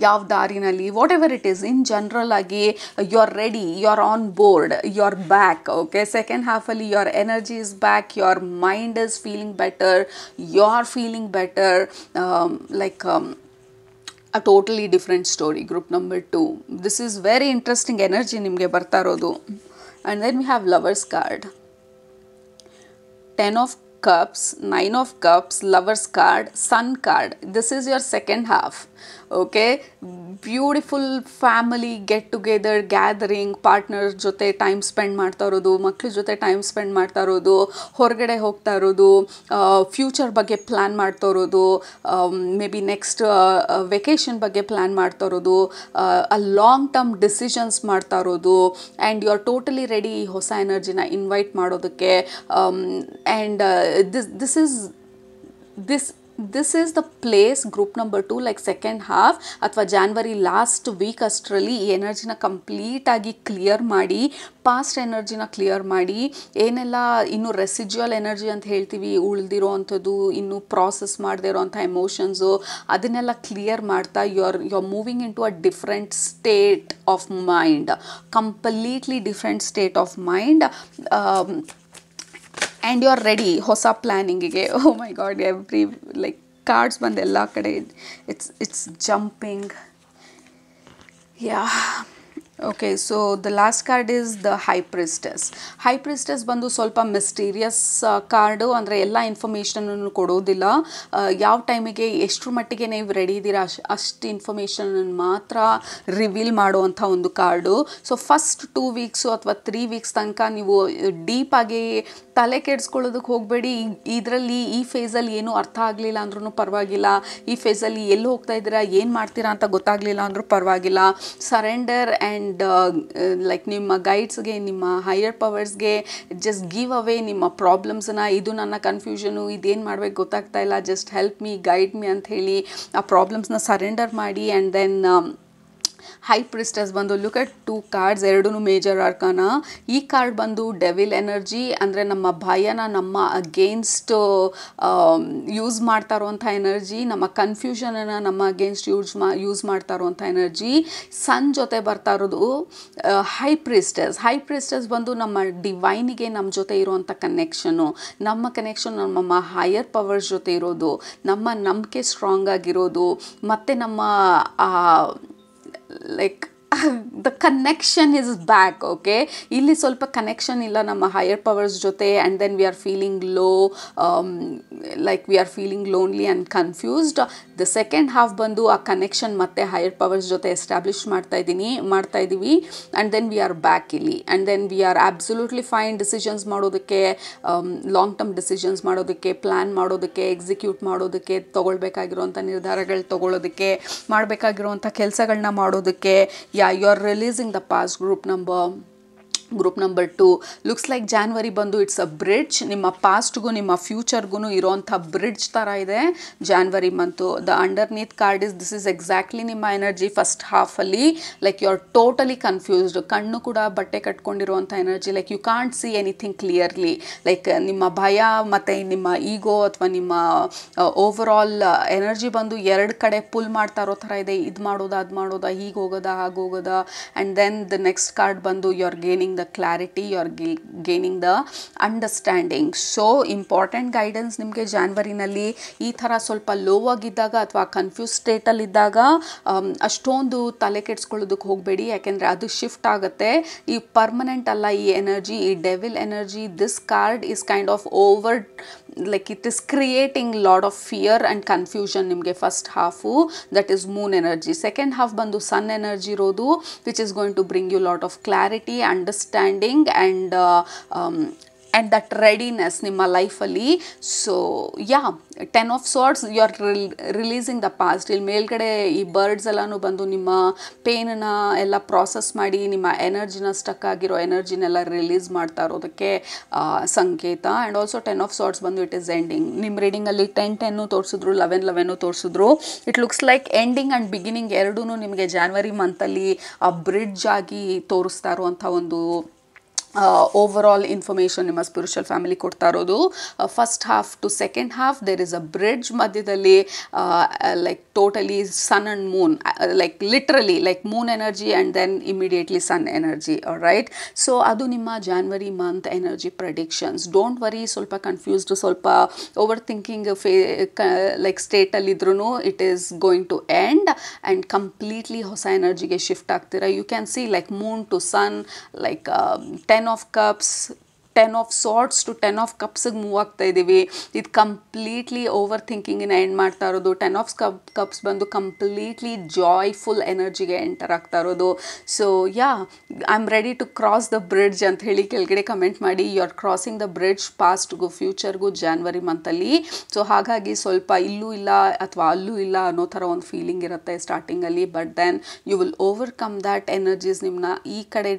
ಯಾವ ದಾರಿನಲ್ಲಿ whatever it is, in general ಆಗಿ you are ready, you are on board, you are back. Okay, second ಹಾಫಲ್ಲಿ your energy is back, your mind is feeling better, you are feeling better. Like a totally different story. Group number 2, this is very interesting energy ನಿಮಗೆ ಬರ್ತಾ ಇರೋದು. And then we have lovers card, 10 of cups, 9 of cups, lovers card, sun card. This is your second half. Okay, beautiful family get together, gathering, partner ಜೊತೆ time spend ಮಾಡ್ತಾ ಇರೋದು, ಮಕ್ಳ ಜೊತೆ time spend ಮಾಡ್ತಾ ಇರೋದು, ಹೊರಗಡೆ ಹೋಗ್ತಾ ಇರೋದು, ಫ್ಯೂಚರ್ ಬಗ್ಗೆ ಪ್ಲ್ಯಾನ್ ಮಾಡ್ತಾ ಇರೋದು, ಮೇ ಬಿ ನೆಕ್ಸ್ಟ್ ವೆಕೇಷನ್ ಬಗ್ಗೆ ಪ್ಲ್ಯಾನ್ ಮಾಡ್ತಾ ಇರೋದು, ಲಾಂಗ್ ಟರ್ಮ್ ಡಿಸಿಷನ್ಸ್ ಮಾಡ್ತಾ ಇರೋದು. And you are totally ready ಈ ಹೊಸ ಎನರ್ಜಿನ ಇನ್ವೈಟ್ ಮಾಡೋದಕ್ಕೆ. And this is the place, group number 2, like second half ಅಥವಾ ಜಾನ್ವರಿ ಲಾಸ್ಟ್ ವೀಕ್ ಅಷ್ಟರಲ್ಲಿ ಈ ಎನರ್ಜಿನ ಕಂಪ್ಲೀಟಾಗಿ ಕ್ಲಿಯರ್ ಮಾಡಿ, ಪಾಸ್ಟ್ ಎನರ್ಜಿನ ಕ್ಲಿಯರ್ ಮಾಡಿ, ಏನೆಲ್ಲ ಇನ್ನೂ ರೆಸಿಡ್ಯುವಲ್ ಎನರ್ಜಿ ಅಂತ ಹೇಳ್ತೀವಿ, ಉಳಿದಿರೋ ಅಂಥದ್ದು, ಇನ್ನೂ ಪ್ರಾಸೆಸ್ ಮಾಡದೇ ಇರೋವಂಥ ಎಮೋಷನ್ಸು, ಅದನ್ನೆಲ್ಲ ಕ್ಲಿಯರ್ ಮಾಡ್ತಾ you are moving into a different state of mind, completely different state of mind. And you are ready ಹೊಸ ಪ್ಲ್ಯಾನಿಂಗಿಗೆ. Oh my God, every like cards ಬಂದು ಎಲ್ಲ ಕಡೆ it's jumping. Yeah, okay, so the last card is the high priestess ಬಂದು ಸ್ವಲ್ಪ mysterious card. ಅಂದರೆ ಎಲ್ಲ ಇನ್ಫಾರ್ಮೇಷನನ್ನು ಕೊಡೋದಿಲ್ಲ, ಯಾವ ಟೈಮಿಗೆ ಎಷ್ಟರ ಮಟ್ಟಿಗೆ ನೀವು ರೆಡಿ ಇದ್ದೀರಾ ಅಷ್ಟು ಇನ್ಫಾರ್ಮೇಷನನ್ನು ಮಾತ್ರ ರಿವೀಲ್ ಮಾಡುವಂಥ ಒಂದು ಕಾರ್ಡು. ಸೊ ಫಸ್ಟ್ 2 ವೀಕ್ಸು ಅಥವಾ 3 ವೀಕ್ಸ್ ತನಕ ನೀವು ಡೀಪಾಗಿ ತಲೆ ಕೆಡಿಸ್ಕೊಳ್ಳೋದಕ್ಕೆ ಹೋಗಬೇಡಿ. ಇದರಲ್ಲಿ ಈ ಫೇಸಲ್ಲಿ ಏನೂ ಅರ್ಥ ಆಗಲಿಲ್ಲ ಅಂದ್ರೂ ಪರವಾಗಿಲ್ಲ, ಈ ಫೇಸಲ್ಲಿ ಎಲ್ಲಿ ಹೋಗ್ತಾ ಇದ್ದೀರಾ, ಏನು ಮಾಡ್ತೀರಾ ಅಂತ ಗೊತ್ತಾಗಲಿಲ್ಲ ಅಂದರೂ ಪರವಾಗಿಲ್ಲ. ಸರೆಂಡರ್ ಆ್ಯಂಡ್ ಲೈಕ್ ನಿಮ್ಮ ಗೈಡ್ಸ್ಗೆ, ನಿಮ್ಮ ಹೈಯರ್ ಪವರ್ಸ್ಗೆ ಜಸ್ಟ್ ಗಿವ್ ಅವೇ ನಿಮ್ಮ ಪ್ರಾಬ್ಲಮ್ಸನ್ನ. ಇದು ನನ್ನ ಕನ್ಫ್ಯೂಷನು, ಇದೇನು ಮಾಡಬೇಕು ಗೊತ್ತಾಗ್ತಾ ಇಲ್ಲ, just help me, guide me ಅಂತ ಹೇಳಿ ಆ ಪ್ರಾಬ್ಲಮ್ಸ್ನ ಸರೆಂಡರ್ ಮಾಡಿ. ಆ್ಯಂಡ್ ದೆನ್ ಹೈ ಪ್ರಿಸ್ಟೆಸ್ ಬಂದು ಲುಕ್ ಅಟ್ 2 ಕಾರ್ಡ್ಸ್, ಎರಡೂ ಮೇಜರ್ ಆರ್ಕಾನ. ಈ ಕಾರ್ಡ್ ಬಂದು ಡೆವಿಲ್ ಎನರ್ಜಿ, ಅಂದರೆ ನಮ್ಮ ಭಯನ ನಮ್ಮ ಅಗೇನ್ಸ್ಟ್ ಯೂಸ್ ಮಾಡ್ತಾ ಇರುವಂಥ ಎನರ್ಜಿ, ನಮ್ಮ ಕನ್ಫ್ಯೂಷನನ್ನು ನಮ್ಮ ಅಗೇನ್ಸ್ಟ್ ಯೂಸ್ ಮಾಡ್ತಾ ಇರುವಂಥ ಎನರ್ಜಿ. ಸನ್ ಜೊತೆ ಬರ್ತಾ ಇರೋದು ಹೈ ಪ್ರಿಸ್ಟೆಸ್ ಬಂದು ನಮ್ಮ ಡಿವೈನಿಗೆ ನಮ್ಮ ಜೊತೆ ಇರುವಂಥ ಕನೆಕ್ಷನು, ನಮ್ಮ ಕನೆಕ್ಷನ್ ನಮ್ಮ ಹೈಯರ್ ಪವರ್ಸ್ ಜೊತೆ ಇರೋದು, ನಮ್ಮ ನಂಬಿಕೆ ಸ್ಟ್ರಾಂಗ್ ಆಗಿರೋದು, ಮತ್ತು ನಮ್ಮ like the connection is back. Okay, ಇಲ್ಲಿ ಸ್ವಲ್ಪ ಕನೆಕ್ಷನ್ ಇಲ್ಲ ನಮ್ಮ ಹೈಯರ್ ಪವರ್ಸ್ ಜೊತೆ. And then we are feeling low, like we are feeling lonely and confused. The second half ಬಂದು ಆ ಕನೆಕ್ಷನ್ ಮತ್ತು ಹೈಯರ್ ಪವರ್ಸ್ ಜೊತೆ ಎಸ್ಟಾಬ್ಲಿಷ್ ಮಾಡ್ತಾ ಇದ್ದೀವಿ. And then we are back ಇಲ್ಲಿ. And then we are absolutely fine decisions ಮಾಡೋದಕ್ಕೆ, long term decisions ಮಾಡೋದಕ್ಕೆ, plan ಮಾಡೋದಕ್ಕೆ, ಎಕ್ಸಿಕ್ಯೂಟ್ ಮಾಡೋದಕ್ಕೆ, ತೊಗೊಳ್ಬೇಕಾಗಿರುವಂಥ ನಿರ್ಧಾರಗಳು ತೊಗೊಳ್ಳೋದಕ್ಕೆ, ಮಾಡಬೇಕಾಗಿರುವಂಥ ಕೆಲಸಗಳನ್ನ ಮಾಡೋದಕ್ಕೆ. You are releasing the past. Group number 2 looks like January ಬಂದು ಇಟ್ಸ್ ಅ ಬ್ರಿಡ್ಜ್. ನಿಮ್ಮ ಪಾಸ್ಟ್ಗೂ ನಿಮ್ಮ ಫ್ಯೂಚರ್ಗೂ ಇರೋವಂಥ ಬ್ರಿಡ್ಜ್ ಥರ ಇದೆ January month. The underneath card is this is exactly ನಿಮ್ಮ ಎನರ್ಜಿ ಫಸ್ಟ್ ಹಾಫಲ್ಲಿ. Like you are totally confused, ಕಣ್ಣು ಕೂಡ ಬಟ್ಟೆ ಕಟ್ಕೊಂಡಿರುವಂಥ energy. Like you can't see anything clearly. Like ನಿಮ್ಮ ಭಯ ಮತ್ತು ನಿಮ್ಮ ಈಗೋ ಅಥವಾ ನಿಮ್ಮ ಓವರ್ ಆಲ್ ಎನರ್ಜಿ ಬಂದು ಎರಡು ಕಡೆ ಪುಲ್ ಮಾಡ್ತಾ ಇರೋ ಥರ ಇದೆ. ಇದು ಮಾಡೋದಾ, ಅದು ಮಾಡೋದಾ, ಹೀಗೆ ಹೋಗೋದಾ, ಹಾಗೆ ಹೋಗೋದಾ. And then the next card ಬಂದು you are gaining gaining the clarity, you are gaining the understanding. So important guidance ನಿಮಗೆ ಜಾನ್ವರಿನಲ್ಲಿ ಈ ಥರ ಸ್ವಲ್ಪ ಲೋ ಆಗಿದ್ದಾಗ ಅಥವಾ ಕನ್ಫ್ಯೂಸ್ ಸ್ಟೇಟಲ್ಲಿದ್ದಾಗ ಅಷ್ಟೊಂದು ತಲೆ ಕೆಡಿಸ್ಕೊಳ್ಳೋದಕ್ಕೆ ಹೋಗಬೇಡಿ, ಯಾಕೆಂದರೆ ಅದು ಶಿಫ್ಟ್ ಆಗುತ್ತೆ. ಈ ಪರ್ಮನೆಂಟ್ ಅಲ್ಲ ಈ ಎನರ್ಜಿ, ಈ devil energy. This card is kind of over, like it is creating lot of fear and confusion ನಿಮಗೆ first half, that is moon energy. Second half ಬಂದು ಸನ್ ಎನರ್ಜಿ ಇರೋದು, which is going to bring you lot of clarity, understanding and that readiness ನಿಮ್ಮ ಲೈಫಲ್ಲಿ. So yeah, 10 of swords, you are releasing the past. ಇಲ್ಲಿ ಮೇಲ್ಗಡೆ ಈ birds ಎಲ್ಲನೂ ಬಂದು ನಿಮ್ಮ ಪೇನನ್ನ ಎಲ್ಲ ಪ್ರಾಸೆಸ್ ಮಾಡಿ ನಿಮ್ಮ ಎನರ್ಜಿನ, ಸ್ಟಕ್ ಆಗಿರೋ ಎನರ್ಜಿನೆಲ್ಲ ರಿಲೀಸ್ ಮಾಡ್ತಾ ಇರೋದಕ್ಕೆ ಸಂಕೇತ. ಆ್ಯಂಡ್ ಆಲ್ಸೋ 10 ಆಫ್ ಸಾರ್ಟ್ಸ್ ಬಂದು ಇಟ್ ಈಸ್ ಎಂಡಿಂಗ್. ನಿಮ್ಮ ರೀಡಿಂಗಲ್ಲಿ 10 ತೋರಿಸಿದ್ರು, 11 ತೋರಿಸಿದ್ರು. It looks like ending and beginning ಎರಡೂ ನಿಮಗೆ ಜಾನ್ವರಿ ಮಂತಲ್ಲಿ ಬ್ರಿಡ್ಜ್ ಆಗಿ ತೋರಿಸ್ತಾ ಇರುವಂಥ ಒಂದು ಓವರ್ ಆಲ್ ಇನ್ಫಾರ್ಮೇಷನ್ ನಿಮ್ಮ ಸ್ಪಿರಿಚುವಲ್ ಫ್ಯಾಮಿಲಿ ಕೊಡ್ತಾ ಇರೋದು. First half to second half there is a bridge ಮಧ್ಯದಲ್ಲಿ, like totally sun and moon, like literally like moon energy and then immediately sun energy, right? So ಅದು ನಿಮ್ಮ January month energy predictions. Don't worry, ಸ್ವಲ್ಪ confused, ಸ್ವಲ್ಪ overthinking like ಸ್ಟೇಟಲ್ಲಿದ್ರೂ it is going to end and completely ಹೊಸ ಎನರ್ಜಿಗೆ shift ಆಗ್ತೀರಾ. You can see like moon to sun, like 10 of cups, 10 of swords to 10 of ಕಪ್ಸಿಗೆ move ಆಗ್ತಾ ಇದ್ದೀವಿ. ಇದು ಕಂಪ್ಲೀಟ್ಲಿ ಓವರ್ ಥಿಂಕಿಂಗಿನ ಎಂಡ್ ಮಾಡ್ತಾ ಇರೋದು. 10 of ಕಪ್ಸ್ ಬಂದು ಕಂಪ್ಲೀಟ್ಲಿ ಜಾಯ್ಫುಲ್ ಎನರ್ಜಿಗೆ ಎಂಟರ್ ಆಗ್ತಾ ಇರೋದು. So yeah, I am ready to cross the bridge ಅಂತ ಹೇಳಿ ಕೆಳಗಡೆ ಕಮೆಂಟ್ ಮಾಡಿ. You are crossing the bridge ಪಾಸ್ಟ್ಗೂ ಫ್ಯೂಚರ್ಗೂ ಜಾನ್ವರಿ ಮಂತಲ್ಲಿ. ಸೊ ಹಾಗಾಗಿ ಸ್ವಲ್ಪ ಇಲ್ಲೂ ಇಲ್ಲ ಅಥವಾ ಅಲ್ಲೂ ಇಲ್ಲ ಅನ್ನೋ ಥರ ಒಂದು ಫೀಲಿಂಗ್ ಇರುತ್ತೆ ಸ್ಟಾರ್ಟಿಂಗಲ್ಲಿ. But then you will overcome that energies, ನಿಮ್ಮನ್ನ ಈ ಕಡೆ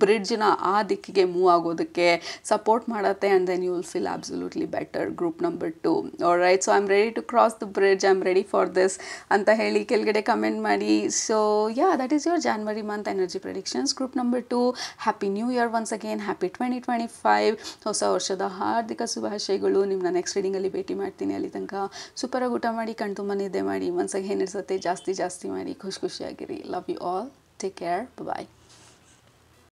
ಬ್ರಿಡ್ಜ್ನ ಆ ದಿಕ್ಕಿಗೆ ಮೂವ್ ಆಗೋದಕ್ಕೆ ಸಪೋರ್ಟ್ ಮಾಡುತ್ತೆ. And then you will feel absolutely better. Group number 2, alright? So I am ready to cross the bridge, I am ready for this ಅಂತ ಹೇಳಿ ಕೆಳಗಡೆ ಕಮೆಂಟ್ ಮಾಡಿ. So yeah, that is your January month energy predictions. Group number 2, happy new year once again, happy 2025, ಹೊಸ ವರ್ಷದ ಹಾರ್ದಿಕ ಶುಭಾಶಯಗಳು. ನಿಮ್ಮನ್ನ next ರೀಡಿಂಗಲ್ಲಿ ಭೇಟಿ ಮಾಡ್ತೀನಿ. ಅಲ್ಲಿ ತನಕ ಸೂಪರಾಗಿ ಊಟ ಮಾಡಿ, ಕಣ್ ತುಂಬ ನಿದ್ದೆ ಮಾಡಿ, ಮನ್ಸಾಗ ಏನಿರ್ತದೆ ಜಾಸ್ತಿ ಮಾಡಿ, ಖುಷಿಯಾಗಿರಿ. Love you all, take care, bye.